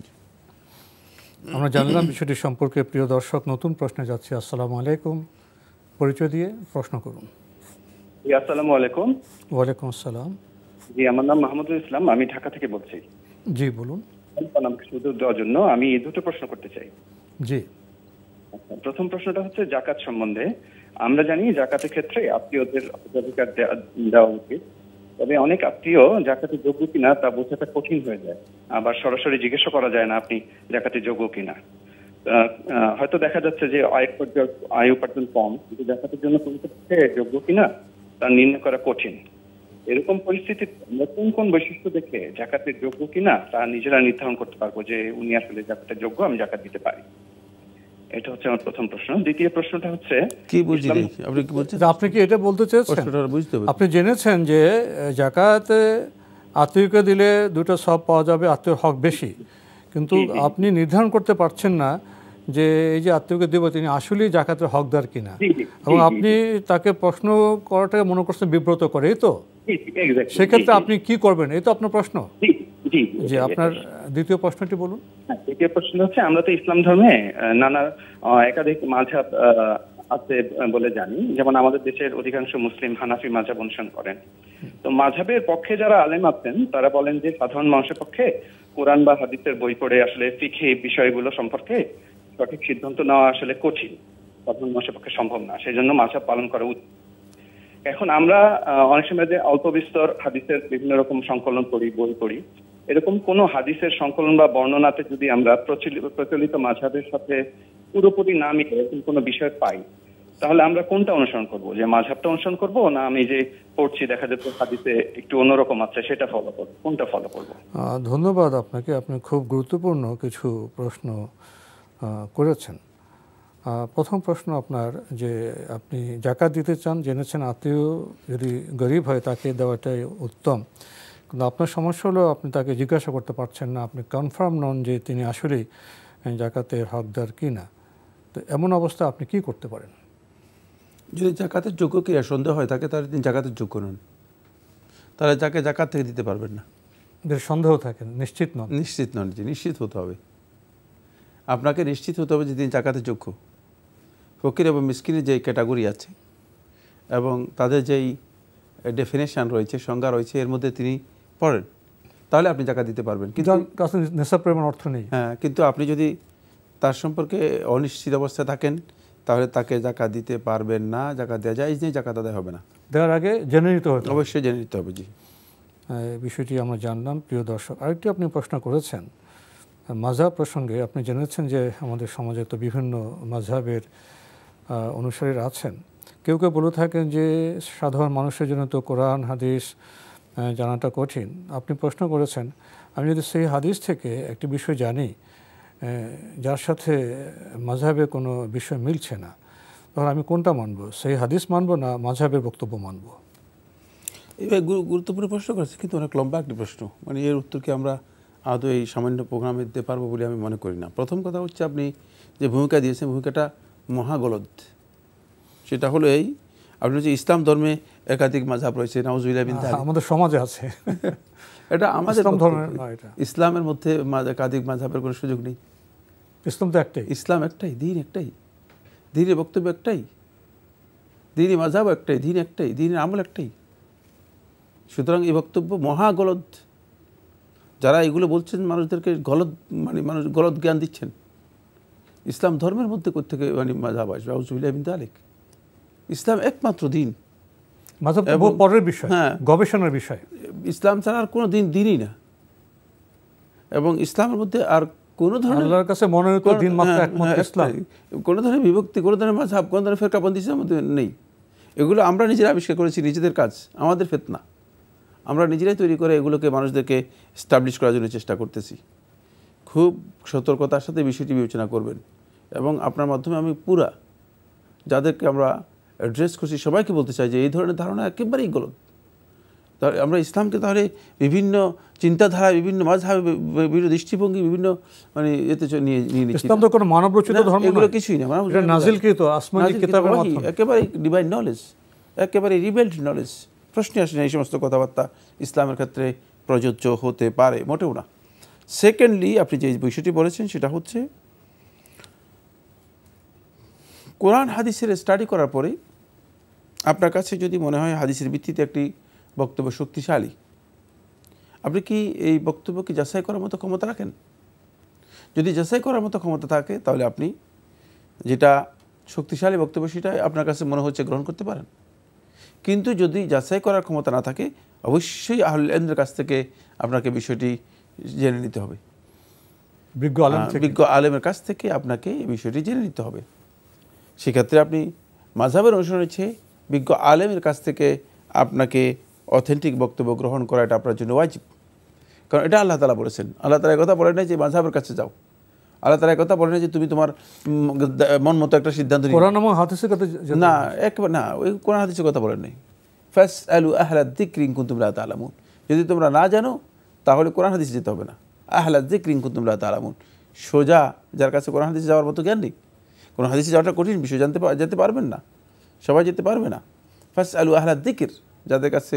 Speaker 2: আমরা জানলাম বিষয়টি সম্পর্কে। প্রিয় দর্শক, নতুন প্রশ্নে যাচ্ছি। আসসালামু আলাইকুম, পরিচয় দিয়ে প্রশ্ন করুন।
Speaker 13: আসসালামু আলাইকুম।
Speaker 2: ওয়ালাইকুম আসসালাম।
Speaker 13: জি, আমার নাম মাহমুদুল ইসলাম, আমি ঢাকা থেকে বলছি।
Speaker 2: জি বলুন।
Speaker 13: আমাকে সুযোগ দেওয়ার জন্য আমি 2টো প্রশ্ন করতে চাই।
Speaker 2: জি।
Speaker 13: প্রথম প্রশ্নটা হচ্ছে জাকাত সম্বন্ধে। আমরা জানি জাকাতের ক্ষেত্রে আত্মীয়দের অধিকার দেওয়া উচিত, তবে অনেক আত্মীয় জাকাতের যোগ্য কিনা তা বোঝাটা কঠিন হয়ে যায়, আবার সরাসরি জিজ্ঞাসা করা যায় না আপনি জাকাতের যোগ্য কিনা। হয়তো দেখা যাচ্ছে যে আয় উপার্জন কম, কিন্তু জাকাতের জন্য যোগ্য কিনা তা নির্ণয় করা কঠিন। এরকম পরিস্থিতিতে আমরা কোন কোন বৈশিষ্ট্য দেখে জাকাতের যোগ্য কিনা তা নিজেরা নির্ধারণ করতে পারবো যে উনি আসলে জাকাতের যোগ্য, আমি জাকাত দিতে পারি? এটা হচ্ছে আমার প্রথম প্রশ্ন। দ্বিতীয় প্রশ্নটা হচ্ছে,
Speaker 3: কি বুঝলেন আপনি? কি বলছেন
Speaker 2: আপনি? কি এটা বলতে চাচ্ছেন আপনি জেনেছেন যে জাকাতে আত্মীয়কে দিলে 2টা সওয়াব পাওয়া যাবে, আত্মীয়র হক বেশি, কিন্তু আপনি নির্ধারণ করতে পারছেন না যে এই যে আত্মীয়কে দেব তিনি আসলেই জাকাতের হকদার কিনা, এবং আপনি তাকে প্রশ্ন করাটাকে মনে করছেন বিব্রত করে, এই তো? সেক্ষেত্রে আপনি কি করবেন, এই তো আপনার প্রশ্ন? জি, আপনার দ্বিতীয় প্রশ্নটি বলুন।
Speaker 13: দ্বিতীয় প্রশ্ন হচ্ছে, আমরা তো ইসলাম ধর্মে নানা একাধিক মাযহাব আছে বলে জানি, যেমন আমাদের দেশের অধিকাংশ মুসলিম হানাফি মাযহাব অনুসরণ করেন। তো মাযহাবের পক্ষে যারা আলেম আছেন তারা বলেন যে সাধারণ মানুষের পক্ষে কোরআন বা হাদিসের বই পড়ে আসলে ফিকহি বিষয়গুলো সম্পর্কে সঠিক সিদ্ধান্ত নেওয়া আসলে কঠিন, সাধারণ মানুষের পক্ষে সম্ভব না, সেই জন্য মাযহাব পালন করা উচিত। এখন আমরা অনেক সময় যে অল্প বিস্তর হাদিসের বিভিন্ন রকম সংকলন পড়ি, বই পড়ি, এরকম কোন হাদিসের সংকলন বা বর্ণনাতে যদি আমরা প্রচলিত মাযহাবের সাথে পুরোপুরি না মিলে এরকম কোনো বিষয় পাই, তাহলে আমরা কোনটা অনুসরণ করব? যে মাযহাবটা অনুসরণ করব, না আমি যে পড়ছি দেখা যাচ্ছে হাদিসে একটু অন্যরকম আছে সেটা ফলো করব, কোনটা ফলো করব?
Speaker 2: ধন্যবাদ আপনাকে, আপনি খুব গুরুত্বপূর্ণ কিছু প্রশ্ন করেছেন। প্রথম প্রশ্ন আপনার, যে আপনি জাকাত দিতে চান, জেনেছেন আত্মীয় যদি গরিব হয় তাকে দেওয়াটাই উত্তম, কিন্তু আপনার সমস্যা হলো আপনি তাকে জিজ্ঞাসা করতে পারছেন না, আপনি কনফার্ম নন যে তিনি আসলেই জাকাতের হকদার কি না। তো এমন অবস্থা আপনি কি করতে পারেন?
Speaker 3: যদি জাকাতের যোগ্য কি সন্দেহ হয় তাকে, তাহলে তিনি জাকাতের যোগ্য নন, তাহলে যাকে জাকাত থেকে দিতে পারবেন না।
Speaker 2: সন্দেহ থাকে, নিশ্চিত নন।
Speaker 3: নিশ্চিত নন, যে নিশ্চিত হতে হবে, আপনাকে নিশ্চিত হতে হবে যে তিনি জাকাতের যোগ্য। ফকির এবং মিসকিনের যে ক্যাটাগরি আছে এবং তাদের যেই ডেফিনেশন রয়েছে, সংজ্ঞা রয়েছে, এর মধ্যে তিনি পড়েন, তাহলে আপনি জাকাত দিতে পারবেন। কিন্তু
Speaker 2: নেশাব পরিমাণ অর্থ নেই।
Speaker 3: হ্যাঁ, কিন্তু আপনি যদি তার সম্পর্কে অনিশ্চিত অবস্থায় থাকেন তাহলে তাকে জাকাত দিতে পারবেন না, জাকাত দেওয়া যায় নেই, জাকাত আদায় হবে না।
Speaker 2: দেওয়ার আগে জেনে নিতে হবে,
Speaker 3: অবশ্যই জেনে নিতে হবে। জি,
Speaker 2: বিষয়টি আমরা জানলাম। প্রিয় দর্শক, আরেকটি আপনি প্রশ্ন করেছেন মাযহাব প্রসঙ্গে। আপনি জেনেছেন যে আমাদের সমাজে তো বিভিন্ন মাযহাবের অনুসারীরা আছেন। কেউ কেউ বলে থাকেন যে সাধারণ মানুষের জন্য তো কোরআন হাদিস জানাটা কঠিন। আপনি প্রশ্ন করেছেন, আমি যদি সেই হাদিস থেকে একটি বিষয় জানি যার সাথে মাযহাবের কোনো বিষয় মিলছে না, তখন আমি কোনটা মানব? সেই হাদিস মানব না মাযহাবের বক্তব্য মানব?
Speaker 3: এবার গুরুত্বপূর্ণ প্রশ্ন করেছে, কিন্তু অনেক লম্বা একটি প্রশ্ন। মানে এর উত্তরকে আমরা আদৌ এই সামান্য প্রোগ্রামে দিতে পারবো বলে আমি মনে করি না। প্রথম কথা হচ্ছে, আপনি যে ভূমিকা দিয়েছেন ভূমিকাটা মহাগলদ। সেটা হলো এই, আপনি হচ্ছে ইসলাম ধর্মে একাধিক মাযহাব রয়েছে, নাউজুবিল্লাহ মিন যালিক,
Speaker 2: আমাদের সমাজে আছে।
Speaker 3: এটা আমাদের
Speaker 2: ধর্মের না, এটা
Speaker 3: ইসলামের মধ্যে একাধিক মাযহাবের কোনো সুযোগ নেই।
Speaker 2: ইসলাম তো একটাই,
Speaker 3: ইসলাম একটাই, দিন একটাই, দিনের বক্তব্য একটাই, দিনই মাযহাব একটাই, দিন একটাই, দিনের আমল একটাই। সুতরাং এই বক্তব্য মহাগলদ। যারা এগুলো বলছেন মানুষদেরকে গলদ, মানে মানুষ গলদ জ্ঞান দিচ্ছেন। ইসলাম ধর্মের মধ্যে কোত্থেকে মানে মাযহাব আসবে? নাউজুবিল্লাহ মিন যালিক। ইসলাম একমাত্র দিন,
Speaker 2: মাযহাব পরের বিষয়, হ্যাঁ, গবেষণার বিষয়।
Speaker 3: ইসলাম ছাড়া আর কোনো দিনই না, এবং ইসলামের মধ্যে আর কোনো ধরনের
Speaker 2: আল্লাহর কাছে মনোনীত দিন মাত্র একমাত্র ইসলাম।
Speaker 3: কোনো ধরনের বিভক্তি, কোনো ধরনের মাযহাব, কোনো ধরনের ফিরকাবন্দি ইসলামের মধ্যে নেই। এগুলো আমরা নিজেরা আবিষ্কার করেছি, নিজেদের কাজ, আমাদের ফিতনা। আমরা নিজেরাই তৈরি করে এগুলোকে মানুষদেরকে এস্টাবলিশ করার জন্য চেষ্টা করতেছি। খুব সতর্কতার সাথে বিষয়টি বিবেচনা করবেন, এবং আপনার মাধ্যমে আমি পুরা যাদেরকে আমরা অ্যাড্রেস করছি সবাইকে বলতে চাই যে এই ধরনের ধারণা একেবারেই গলদ। তাহলে আমরা ইসলামকে তাহলে বিভিন্ন চিন্তাধারা, বিভিন্ন মাযহাব, বিভিন্ন দৃষ্টিভঙ্গি, বিভিন্ন মানে এতে নিয়ে নিচ্ছি।
Speaker 2: ইসলাম তো কোনো মানবরচিত ধর্ম না,
Speaker 3: এগুলো কিছুই না,
Speaker 2: এটা নাজিলকৃত আসমানী কিতাবের মাধ্যমে,
Speaker 3: একেবারে ডিভাইন নলেজ, একেবারে রিভেলড নলেজ। প্রশ্নই আসে না এই সমস্ত কথাবার্তা ইসলামের ক্ষেত্রে প্রযোজ্য হতে পারে, মোটেও না। সেকেন্ডলি, আপনি যে বিষয়টি বলেছেন সেটা হচ্ছে কোরআন হাদিসের স্টাডি করার পরে আপনার কাছে যদি মনে হয় হাদিসের ভিত্তিতে একটি বক্তব্য শক্তিশালী, আপনি কি এই বক্তব্যকে যাচাই করার মতো ক্ষমতা রাখেন? যদি যাচাই করার মতো ক্ষমতা থাকে তাহলে আপনি যেটা শক্তিশালী বক্তব্য সেটা আপনার কাছে মনে হচ্ছে গ্রহণ করতে পারেন। কিন্তু যদি যাচাই করার ক্ষমতা না থাকে, অবশ্যই আহলুল ইলমের কাছ থেকে আপনাকে বিষয়টি জেনে নিতে হবে, বিজ্ঞ আলেমের কাছ থেকে আপনাকে এই বিষয়টি জেনে নিতে হবে। সেক্ষেত্রে আপনি মাযহাবের অনুসরণের চেয়ে বিজ্ঞ আলেমের কাছ থেকে আপনাকে অথেন্টিক বক্তব্য গ্রহণ করা এটা আপনার জন্য ওয়াজিব। কারণ এটা আল্লাহ তাআলা বলেছেন। আল্লাহ তাআলা কথা বলেন নাই যে মাযহাবের কাছে যাও, আল্লাহ তাআলা কথা বলেন যে তুমি তোমার মন মতো একটা সিদ্ধান্ত নিও।
Speaker 2: কোরআন এবং হাদিসের কথা
Speaker 3: না, একবার না, ওই কোরআন হাদিসের কথা বলেন নাই। ফাসআলু আহলা যিকরি ইন কুনতুম লা তা'লামুন। যদি তোমরা না জানো তাহলে কোরআন হাদিসে যেতে হবে না। আহলা যিকরি ইন কুনতুম লা তা'লামুন, সোজা যার কাছে কোরআন হাদিসে যাওয়ার মতো জ্ঞান নেই, কোরআন হাদিসে যাওয়াটা কঠিন বিষয়, যেতে পারবেন না, সবাই যেতে পারবে না। ফাসআলু আহলা যিকর, যাদের কাছে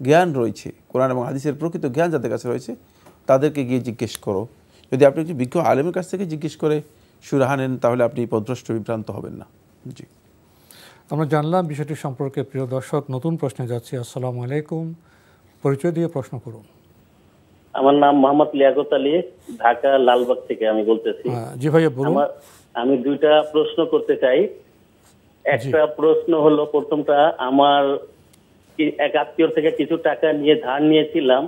Speaker 3: জ্ঞান রয়েছে, কোরআন এবং হাদিসের প্রকৃত জ্ঞান যাদের কাছে রয়েছে তাদেরকে গিয়ে জিজ্ঞেস করো। যদি আপনি একটি বিজ্ঞ আলেমের কাছ থেকে জিজ্ঞেস করে সুরাহা নেন তাহলে আপনি পথভ্রষ্ট বিভ্রান্ত হবেন না। জি,
Speaker 2: আমরা জানলাম বিষয়টি সম্পর্কে। প্রিয় দর্শক, নতুন প্রশ্নে যাচ্ছি। আসসালামু আলাইকুম, পরিচয় দিয়ে প্রশ্ন করুন।
Speaker 14: আমার নাম মোহাম্মদ লিয়াকত আলী, ঢাকা লালবাগ থেকে আমি বলতেছি।
Speaker 2: জি ভাইয়া বলুন।
Speaker 14: আমি দুইটা প্রশ্ন করতে চাই। একটা প্রশ্ন হলো, প্রথমটা, আমার এক আত্মীয় থেকে কিছু টাকা নিয়ে ধার নিয়েছিলাম,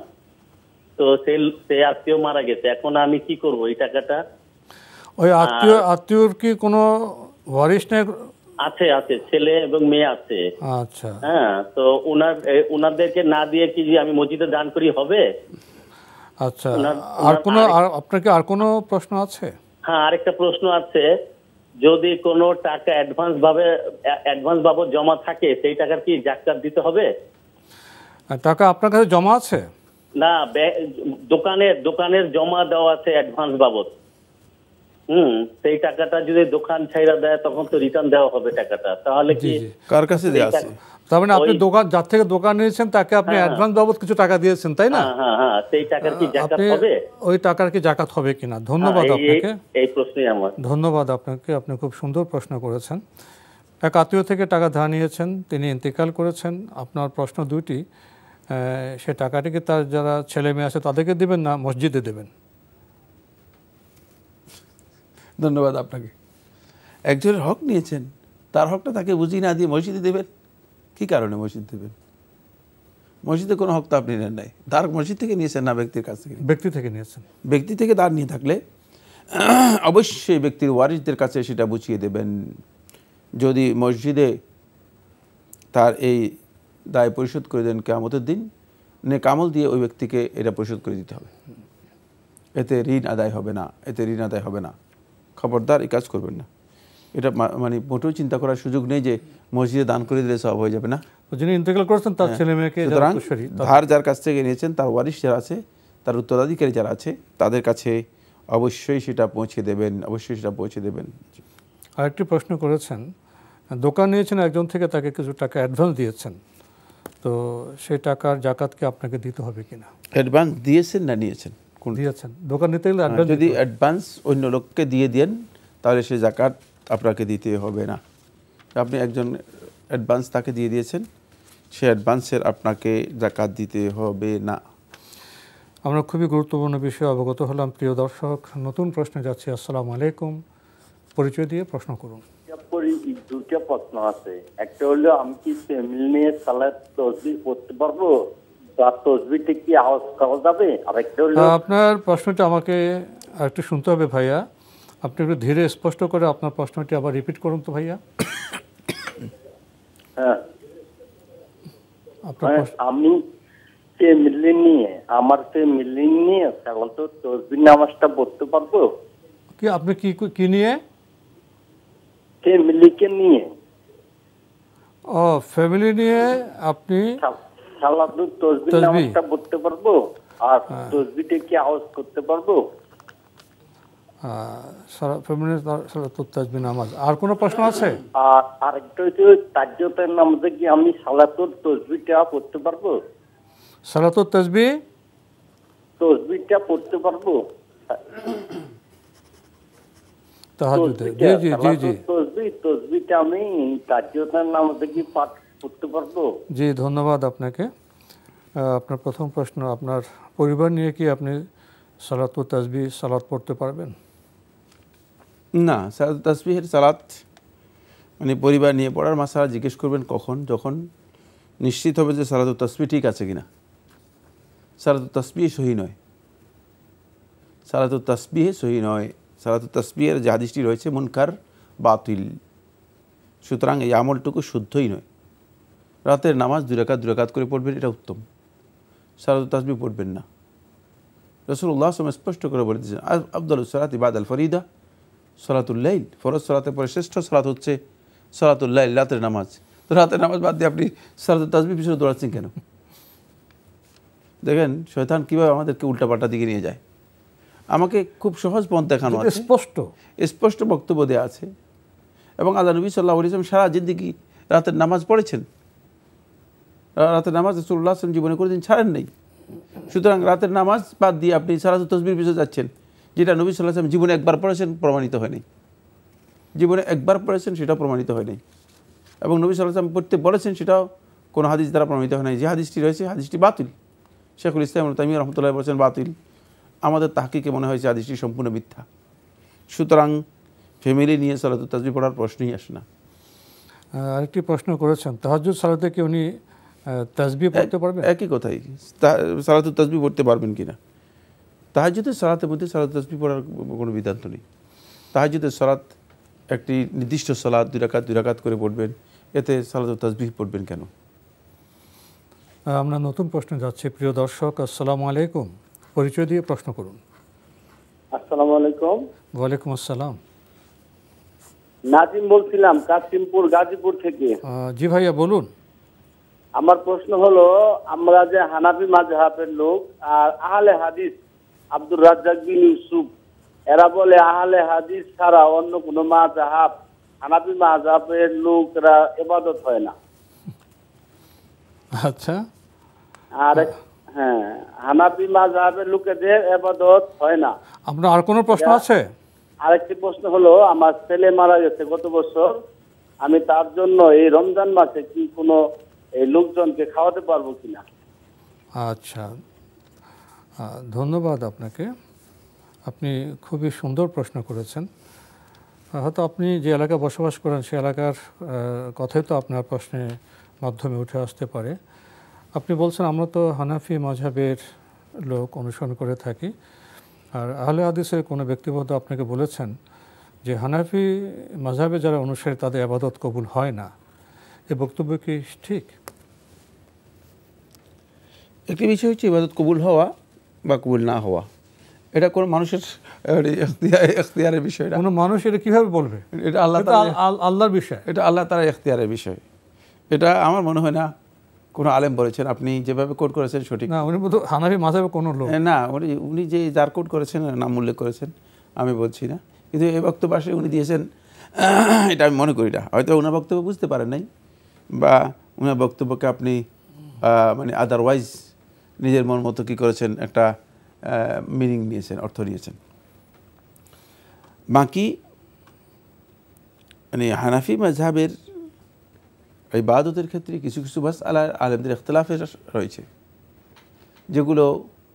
Speaker 14: তো সে আত্মীয় মারা গেছে, এখন আমি কি করব এই টাকাটা?
Speaker 2: ওই আত্মীয়র কি কোনো ওয়ারিশ নেই?
Speaker 14: আছে, ছেলে এবং মেয়ে আছে।
Speaker 2: আচ্ছা,
Speaker 14: হ্যাঁ, তো ওনাদেরকে না দিয়ে কি আমি মসজিদে দান করি হবে?
Speaker 2: আচ্ছা, আপনার কি আর কোনো প্রশ্ন আছে?
Speaker 14: হ্যাঁ, আরেকটা প্রশ্ন আছে, যদি কোনো টাকা অ্যাডভান্স বাবদ জমা থাকে সেই টাকার কি যাকাত দিতে হবে?
Speaker 2: টাকা আপনার কাছে জমা আছে?
Speaker 14: না, দোকানের জমা দেওয়া আছে অ্যাডভান্স বাবদ। সেই টাকাটা যদি দোকান ছাইরা দেয় তখন তো রিটার্ন দেওয়া হবে টাকাটা, তাহলে কি
Speaker 3: কার কাছে দেওয়া আছে?
Speaker 2: তার মানে আপনি দোকান যার থেকে দোকান নিয়েছেন তাকে আপনি অ্যাডভান্স বাবদ কিছু টাকা দিয়েছেন, তাই না?
Speaker 14: সেই টাকার কি জাকাত হবে?
Speaker 2: ওই টাকার কি জাকাত হবে কিনা? ধন্যবাদ আপনাকে।
Speaker 14: এই প্রশ্নই আমার।
Speaker 2: ধন্যবাদ আপনাকে, আপনি খুব সুন্দর প্রশ্ন করেছেন। এক আত্মীয় থেকে টাকা ধার নিয়েছেন, তিনি ইন্তেকাল করেছেন। আপনার প্রশ্ন দুইটি, সে টাকাটিকে তার যারা ছেলে মেয়ে আছে তাদেরকে দেবেন না মসজিদে দেবেন?
Speaker 3: ধন্যবাদ আপনাকে। একজনের হক নিয়েছেন, তার হকটা তাকে বুঝিয়ে না দিয়ে মসজিদে দেবেন, কি কারণে মসজিদ দেবেন? মসজিদে কোনো হক তো আপনি নেন নাই, তার মসজিদ থেকে নিয়েছেন না ব্যক্তির কাছ থেকে?
Speaker 2: ব্যক্তি থেকে নিয়েছেন।
Speaker 3: ব্যক্তি থেকে দাঁড় নিয়ে থাকলে অবশ্যই ব্যক্তির ওয়ারিসদের কাছে সেটা বুঝিয়ে দেবেন। যদি মসজিদে তার এই দায় পরিশোধ করে দেন, কিয়ামতের দিন নেকামল দিয়ে ওই ব্যক্তিকে এটা পরিশোধ করে দিতে হবে। এতে ঋণ আদায় হবে না, এতে ঋণ আদায় হবে না। খবরদার এই কাজ করবেন না। এটা মানে মোটেও চিন্তা করার সুযোগ নেই যে মসজিদে দান করে দিলে সব হয়ে যাবে না।
Speaker 2: যিনি ইন্তেকাল করেছেন তার ছেলে মেয়েকে,
Speaker 3: সুতরাং ধার যার কাছ থেকে নিয়েছেন তার ওয়ারিশ যারা আছে, তার উত্তরাধিকারী যারা আছে, তাদের কাছে অবশ্যই সেটা পৌঁছে দেবেন, অবশ্যই সেটা পৌঁছে দেবেন।
Speaker 2: আরেকটি প্রশ্ন করেছেন, দোকান নিয়েছেন একজন থেকে, তাকে কিছু টাকা অ্যাডভান্স দিয়েছেন, তো সেই টাকার জাকাত কি আপনাকে দিতে হবে কিনা?
Speaker 3: অ্যাডভান্স দিয়েছেন না নিয়েছেন?
Speaker 2: দিয়েছেন। দোকান নিতে গেলে অ্যাডভান্স,
Speaker 3: যদি অ্যাডভান্স অন্য লোককে দিয়ে দেন তাহলে সে জাকাত আপনাকে দিতে হবে না। আপনি একজন অ্যাডভান্স তাকে দিয়ে দিয়েছেন, সে অ্যাডভান্সের আপনাকে জাকাত দিতে হবে না।
Speaker 2: আমরা খুবই গুরুত্বপূর্ণ বিষয়ে অবগত হলাম। প্রিয় দর্শক, নতুন প্রশ্নে যাচ্ছি। আসসালামু আলাইকুম, পরিচয় দিয়ে প্রশ্ন করুন।
Speaker 15: দুটো প্রশ্ন আছে। একটা হলো, আমি কি ফ্যামিলি নিয়ে সালাত তাসবিহ পড়তে পারবো? তাসবিহটা কি আওয়াজ করা যাবে? আর একটা হলো,
Speaker 2: আপনার প্রশ্নটা আমাকে একটু শুনতে হবে ভাইয়া, আপনি একটু ধীরে স্পষ্ট করে আপনার প্রশ্নটি আবার রিপিট করুন তো ভাইয়া।
Speaker 15: হ্যাঁ, আমি ফ্যামিলি নিয়ে, আমার ফ্যামিলি নিয়ে সালাত তাসবিহ নামাজটা পড়তে পারবো?
Speaker 2: কি আপনি কি নিয়ে?
Speaker 15: ফ্যামিলিকে নিয়ে।
Speaker 2: ও, ফ্যামিলি নিয়ে আপনি
Speaker 15: সালাত তাসবিহ নামাজটা পড়তে পারবো? আর তাসবিহটা কি আওয়াজ করতে পারবো?
Speaker 2: ফ্যামিলি সালাত তাসবিহ নামাজ। আর কোনো প্রশ্ন আছে?
Speaker 15: আর আরেকটা হচ্ছে, তাহাজ্জুদের নামাজে কি আমি সালাত তাসবিহটা পড়তে পারবো?
Speaker 2: সালাত
Speaker 15: তাসবিহটা পড়তে পারবো?
Speaker 2: তাহাজ্জুদে, জি জি জি জি,
Speaker 15: তাসবিহটা আমি তাহাজ্জুদের নামাজে কি পাঠ করতে পারবো?
Speaker 2: জি, ধন্যবাদ আপনাকে। আপনার প্রথম প্রশ্ন, আপনার পরিবার নিয়ে কি আপনি সালাত তাসবিহ সালাত পড়তে পারবেন?
Speaker 3: না, সালাত তাসবিহের সালাত মানে পরিবার নিয়ে পড়ার মাসালা জিজ্ঞেস করবেন কখন? যখন নিশ্চিত হবে যে সালাত তাসবিহ ঠিক আছে কিনা। সালাত তাসবিহ সহি নয়, সালাত তাসবিহ সহি নয়। সালাত তাসবিহের যে হাদিসটি রয়েছে মুনকার বাতিল, সুতরাং এই আমলটুকু শুদ্ধই নয়। রাতের নামাজ 2 রাকাত করে পড়বেন, এটা উত্তম। সালাত তাসবিহ পড়বেন না। রাসূলুল্লাহ সাল্লাল্লাহু আলাইহি ওয়াসাল্লাম স্পষ্ট করে বলে দিয়েছেন, আফদালুস সালাতি বাদাল ফরিদা সালাতুল লাইল। ফরজ সালাতের পরে শ্রেষ্ঠ সালাত হচ্ছে সালাতুল লাইল, রাতের নামাজ। তো রাতের নামাজ বাদ দিয়ে আপনি সালাত তাসবিহ পিছনে দৌড়াচ্ছেন কেন? দেখেন শয়তান কিভাবে আমাদেরকে উল্টাপাল্টা দিকে নিয়ে যায়। আমাকে খুব সহজ পথ দেখানো আছে, স্পষ্ট বক্তব্য দেওয়া আছে, এবং আল্লাহ নবী সাল্লাল্লাহু আলাইহি ওয়াসাল্লাম সারা জিন্দেগি রাতের নামাজ পড়েছেন। রাতের নামাজ রাসূলুল্লাহ সাল্লাল্লাহু আলাইহি ওয়াসাল্লাম জীবনে কোনোদিন ছাড়েন নেই। সুতরাং রাতের নামাজ বাদ দিয়ে আপনি সালাত তাসবিহর পিছনে যাচ্ছেন, যেটা নবী সাল্লাল্লাহু আলাইহি ওয়াসাল্লাম জীবনে একবার পড়েছেন, প্রমাণিত হয়নি। জীবনে একবার পড়েছেন, সেটাও প্রমাণিত হয়নি। এবং নবী সাল্লাল্লাহু আলাইহি ওয়াসাল্লাম পড়তে বলেছেন, সেটাও কোনো হাদিস দ্বারা প্রমাণিত হয় নাই। যে হাদিসটি রয়েছে, হাদিসটি বাতিল। শেখুল ইসলাম ইবনে তাইমিয়া রাহমাতুল্লাহ বলেছেন বাতিল। আমাদের তাহকিকে মনে হয়েছে হাদিসটি সম্পূর্ণ মিথ্যা। সুতরাং ফ্যামিলি নিয়ে সালাত তাসবিহ পড়ার প্রশ্নই আসে না।
Speaker 2: আরেকটি প্রশ্ন করেছেন, তাহাজ্জুদ সালাতে কি উনি তাসবিহ পড়তে পারবেন?
Speaker 3: একই কথাই, সালাত তাসবিহ পড়তে পারবেন কিনা। তাহাজ্জুদের সালাতের মধ্যে সালাত তাসবিহ পড়ার কোনো বিধান্ত নেই। তাহাজ্জুদের সালাত একটি নির্দিষ্ট সালাত, 2 রাকাত করে পড়বেন, এতে সালাত তাসবিহ পড়বেন কেন?
Speaker 2: আমরা নতুন প্রশ্নে যাচ্ছি। প্রিয় দর্শক, আসসালামু আলাইকুম, পরিচয় দিয়ে প্রশ্ন করুন।
Speaker 15: আসসালামু আলাইকুম।
Speaker 2: ওয়ালাইকুম আসসালাম।
Speaker 15: নাজিম বলছিলাম, কাশিমপুর গাজীপুর থেকে।
Speaker 2: জি ভাইয়া বলুন।
Speaker 15: আমার প্রশ্ন হলো, আমরা যে হানাফি মাযহাবের লোক আর আহলে হাদিস আব্দুর রাজ্জাক বিন ইউসুফ, এরা বলে আহলে হাদিস ছাড়া অন্য কোনো মাযহাব হানাফি মাযহাবের লোকরা ইবাদত হয় না।
Speaker 2: আচ্ছা।
Speaker 15: আর হ্যাঁ, হানাফি মাযহাবের লোকেদের ইবাদত হয় না।
Speaker 2: আপনার আর কোনো প্রশ্ন আছে?
Speaker 15: আরেকটি প্রশ্ন হলো, আমার ছেলে মারা গেছে গত বছর, আমি তার জন্য এই রমজান মাসে কি কোনো এই লোকজনকে খাওয়াতে পারবো কিনা?
Speaker 2: আচ্ছা, ধন্যবাদ আপনাকে। আপনি খুবই সুন্দর প্রশ্ন করেছেন। হয়তো আপনি যে এলাকায় বসবাস করেন সে এলাকার কথাই তো আপনার প্রশ্নের মাধ্যমে উঠে আসতে পারে। আপনি বলছেন আমরা তো হানাফি মাযহাবের লোক অনুসরণ করে থাকি, আর আহলে হাদিসের কোনো ব্যক্তিবদ্ধ আপনাকে বলেছেন যে হানাফি মাযহাবে যারা অনুসারী তাদের ইবাদত কবুল হয় না, এই বক্তব্য কি ঠিক?
Speaker 3: একটি বিষয় হচ্ছে ইবাদত কবুল হওয়া বা কবুল না হওয়া, এটা কোনো মানুষের এখতিয়ারের বিষয় না।
Speaker 2: কোনো মানুষ এটা কীভাবে বলবে?
Speaker 3: এটা
Speaker 2: আল্লাহর বিষয়,
Speaker 3: এটা আল্লাহ তাআলার এখতিয়ারের বিষয়। এটা আমার মনে হয় না কোনো আলেম বলেছেন। আপনি যেভাবে কোট করেছেন সঠিক
Speaker 2: না, উনি বোধহয় হানাফি মাযহাবে কোনো লোক
Speaker 3: না, উনি যে যার কোট করেছেন নাম উল্লেখ করেছেন আমি বলছি না, কিন্তু এই বক্তব্য আসলে উনি দিয়েছেন এটা আমি মনে করি না। হয়তো ওনার বক্তব্য বুঝতে পারেন নাই, বা ওনার বক্তব্যকে আপনি মানে আদারওয়াইজ নিজের মন মতো কী করেছেন, একটা মিনিং নিয়েছেন, অর্থ নিয়েছেন। বাকি মানে হানাফি মাযহাবের ইবাদতের ক্ষেত্রে কিছু কিছু মাসআলা আলেমদের ইখতিলাফের রয়েছে, যেগুলো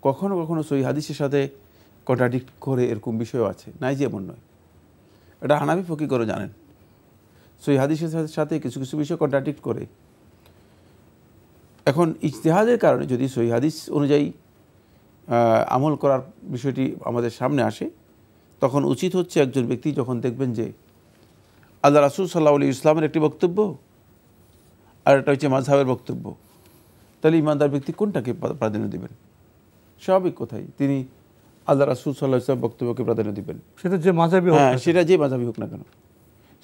Speaker 3: কখনো কখনো সহিহ হাদিসের সাথে কন্ট্রাডিক্ট করে, এরকম বিষয়ও আছে, নাই যে এমন নয়। এটা হানাফি ফকিহগণ জানেন, সহিহ হাদিসের সাথে কিছু কিছু বিষয় কন্ট্রাডিক্ট করে। এখন ইজতিহাদের কারণে যদি সহিহ হাদিস অনুযায়ী আমল করার বিষয়টি আমাদের সামনে আসে, তখন উচিত হচ্ছে একজন ব্যক্তি যখন দেখবেন যে আল্লাহ রাসূল সাল্লাল্লাহু আলাইহি ওয়াসাল্লামের একটি বক্তব্য আর এটা হচ্ছে মাযহাবের বক্তব্য, তাহলে ইমানদার ব্যক্তি কোনটাকে প্রাধান্য দেবেন? স্বাভাবিক কথাই তিনি আল্লাহ রাসূল সাল্লাল্লাহু আলাইহি ওয়াসাল্লাম বক্তব্যকে প্রাধান্য দিবেন,
Speaker 2: সেটা যে মাযহাবী হোক।
Speaker 3: হ্যাঁ, সেটা যে মাযহাবী হোক না কেন।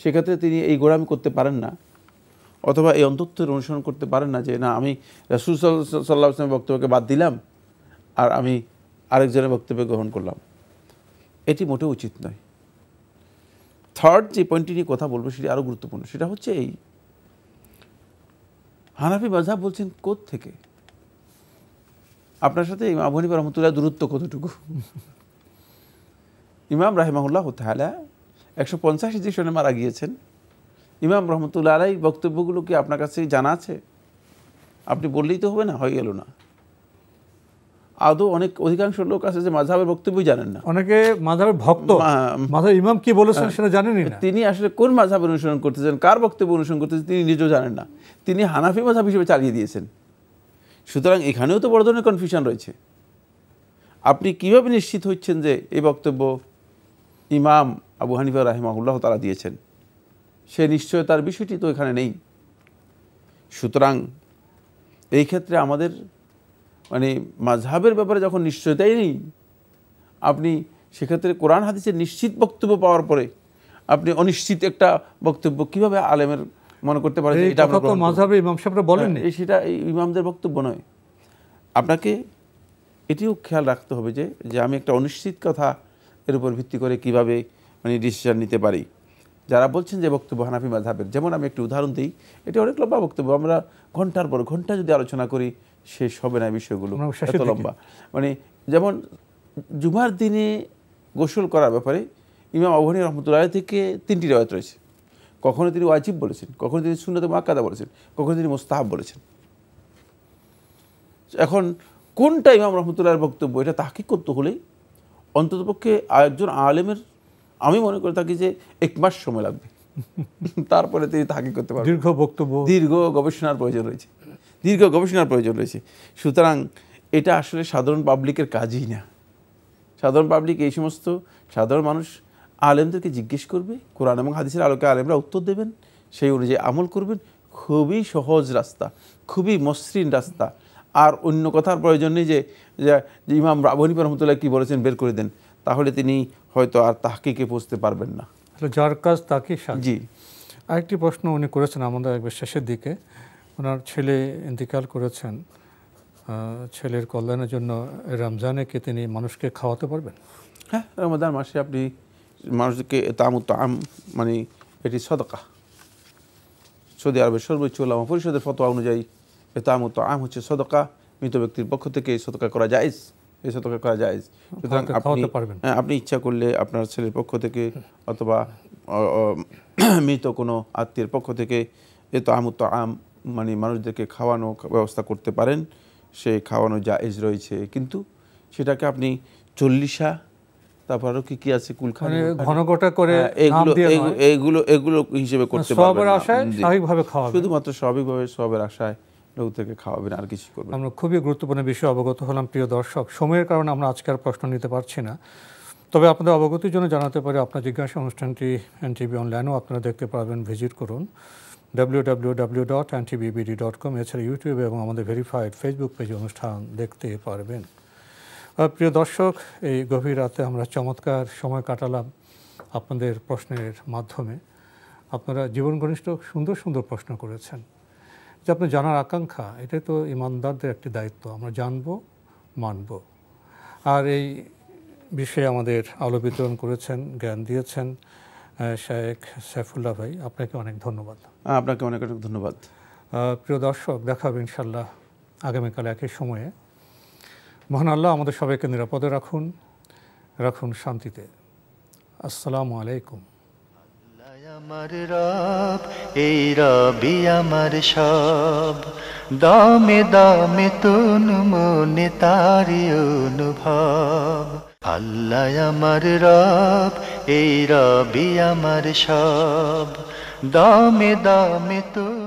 Speaker 3: সেক্ষেত্রে তিনি এই গোড়ামি করতে পারেন না, অথবা এই অন্তত্বের অনুসরণ করতে পারেন না যে না আমি রাসূল সাল্লাল্লাহু আলাইহি ওয়াসাল্লামের বক্তব্যকে বাদ দিলাম আর আমি আরেকজনের বক্তব্য গ্রহণ করলাম। এটি মোটেও উচিত নয়। থার্ড যে পয়েন্টটি নিয়ে কথা বলবো সেটি আরও গুরুত্বপূর্ণ। সেটা হচ্ছে এই হানাফি মাযহাব বলছেন থেকে আপনার সাথে ইমাম আবু হানিফা রাহমাতুল্লাহ দূরত্ব কতটুকু? ইমাম রাহিমাহুল্লাহ তাআলা 150 হিজরি সনে মারা গিয়েছেন। ইমাম রহমতুল্লাহ আলাইহির বক্তব্যগুলো কি আপনার কাছে জানা আছে? আপনি বললেই তো হবে না, হয়ে গেল না। আদৌ অধিকাংশ লোক আছে যে মাযহাবের বক্তব্যই জানেন না।
Speaker 2: অনেকে মাযহাবের ভক্ত, মাযহাব ইমাম কি বলেছেন সেটা জানেনই না।
Speaker 3: তিনি আসলে কোন মাযহাবের অনুসরণ করতেছেন, কার বক্তব্য অনুসরণ করতেছেন তিনি নিজেও জানেন না। তিনি হানাফি মাযহাব হিসেবে চালিয়ে দিয়েছেন। সুতরাং এখানেও তো বড় ধরনের কনফিউশন রয়েছে। আপনি কিভাবে নিশ্চিত হচ্ছেন যে এই বক্তব্য ইমাম আবু হানিফা রাহিমাহুল্লাহ তাআলা দিয়েছেন? সে নিশ্চয়তার বিষয়টি তো এখানে নেই। সুতরাং এই ক্ষেত্রে আমাদের মানে মাযহাবের ব্যাপারে যখন নিশ্চয়তাই নেই, আপনি সেক্ষেত্রে কোরআন হাদিসের নিশ্চিত বক্তব্য পাওয়ার পরে আপনি অনিশ্চিত একটা বক্তব্য কিভাবে আলেমের মনে করতে পারেন? এটা
Speaker 2: তো মাযহাবে ইমাম সাহেবরা বলেন
Speaker 3: সেটা ইমামদের বক্তব্য নয়। আপনাকে এটিও খেয়াল রাখতে হবে যে আমি একটা অনিশ্চিত কথা এর উপর ভিত্তি করে কিভাবে মানে ডিসিশন নিতে পারি। যারা বলছেন যে বক্তব্য হানাফি মাযহাবের, যেমন আমি একটু উদাহরণ দিই, এটি অনেক লম্বা বক্তব্য, আমরা ঘন্টার পর ঘন্টা যদি আলোচনা করি শেষ হবে না বিষয়গুলো, এত লম্বা। মানে যেমন জুমার দিনে গোসল করার ব্যাপারে ইমাম আবু হানিফা রাহমাতুল্লাহ থেকে 3টি রিওয়ায়াত রয়েছে। কখনো তিনি ওয়াজিব বলেছেন, কখনো তিনি সুন্নাতে মুআক্কাদা বলেছেন, কখনো তিনি মুস্তাহাব বলেছেন। এখন কোনটা ইমাম রাহমাতুল্লাহর বক্তব্য এটা তাহকিক করতে হলে অন্ততপক্ষে একজন আলেমের আমি মনে করে থাকি যে 1 মাস সময় লাগবে, তারপরে তিনি তাহকিক করতে পারবেন।
Speaker 2: দীর্ঘ বক্তব্য,
Speaker 3: দীর্ঘ গবেষণার প্রয়োজন রয়েছে। সুতরাং এটা আসলে সাধারণ পাবলিকের কাজই না। সাধারণ পাবলিক এই সমস্ত সাধারণ মানুষ আলেমদেরকে জিজ্ঞেস করবে, কোরআন এবং হাদিসের আলোকে আলেমরা উত্তর দেবেন, সেই অনুযায়ী আমল করবেন। খুবই সহজ রাস্তা, খুবই মসৃণ রাস্তা। আর অন্য কথার প্রয়োজন নেই যে ইমাম আবু হানিফা রাহমাতুল্লাহ কি বলেছেন বের করে দেন, তাহলে তিনি হয়তো আর তাহকিকে পৌঁছতে পারবেন না।
Speaker 2: যার কাজ তাকে।
Speaker 3: জি,
Speaker 2: আরেকটি প্রশ্ন উনি করেছেন আমাদের একবার শেষের দিকে। ওনার ছেলে ইন্তেকাল করেছেন, ছেলের কল্যাণের জন্য রমজানে কি তিনি মানুষকে খাওয়াতে পারবেন?
Speaker 3: হ্যাঁ, রমাদান মাসে আপনি মানুষকে মানে এটি সদকা। সৌদি আরবের সর্বোচ্চ উলামা পরিষদের ফতোয়া অনুযায়ী ইতামু তাআম হচ্ছে সদকা, মৃত ব্যক্তির পক্ষ থেকে এই সদকা করা জায়েজ, এই সদকা করা জায়েজ। সুতরাং আপনি ইচ্ছা করলে আপনার ছেলের পক্ষ থেকে অথবা মৃত কোনো আত্মীয়ের পক্ষ থেকে ইতামু তাআম মানে মানুষদেরকে খাওয়ানো ব্যবস্থা করতে পারেন, সেই খাওয়ানো জায়েজ রয়েছে। কিন্তু সেটাকে আপনি 40 তারপর আরো কি কি আছে কুলখানি
Speaker 2: ঘনঘটা করে
Speaker 3: এগুলো হিসেবে করতে পারবেন না,
Speaker 2: স্বাভাবিকভাবে খাওয়াবেন,
Speaker 3: শুধুমাত্র স্বাভাবিকভাবে সবের আশায় লোক থেকে খাওয়াবেন, আর কিছু করবেন।
Speaker 2: আমরা খুবই গুরুত্বপূর্ণ বিষয়ে অবগত হলাম প্রিয় দর্শক। সময়ের কারণে আমরা আজকে আর প্রশ্ন নিতে পারছি না, তবে আপনাদের অবগতির জন্য জানাতে পারি আপনার জিজ্ঞাসা অনুষ্ঠানটি এনটিভি অনলাইনেও আপনারা দেখতে পারবেন, ভিজিট করুন www.ntvbd.com। এছাড়া ইউটিউবে এবং আমাদের ভেরিফাইড ফেসবুক পেজে অনুষ্ঠান দেখতে পারবেন। প্রিয় দর্শক, এই গভীর রাতে আমরা চমৎকার সময় কাটালাম আপনাদের প্রশ্নের মাধ্যমে। আপনারা জীবন ঘনিষ্ঠ সুন্দর সুন্দর প্রশ্ন করেছেন, যে আপনার জানার আকাঙ্ক্ষা, এটাই তো ইমানদারদের একটি দায়িত্ব, আমরা জানবো মানব। আর এই বিষয়ে আমাদের আলো বিতরণ করেছেন, জ্ঞান দিয়েছেন শেখ সাইফুল্লাহ ভাই, আপনাকে অনেক ধন্যবাদ।
Speaker 3: আপনাকে অনেক অনেক ধন্যবাদ।
Speaker 2: প্রিয় দর্শক, দেখা হবে ইনশাল্লাহ আগামীকাল একই সময়ে। মহান আল্লাহ আমাদের সবাইকে নিরাপদে রাখুন, রাখুন শান্তিতে। আসসালামু আলাইকুম।
Speaker 1: আমার রব, এই রবি আমার সব, দামে দামে তুন মনে তারি অনুভব। আল্লাহ আমার রব, এই রবি আমার সব, দামে দামে তুন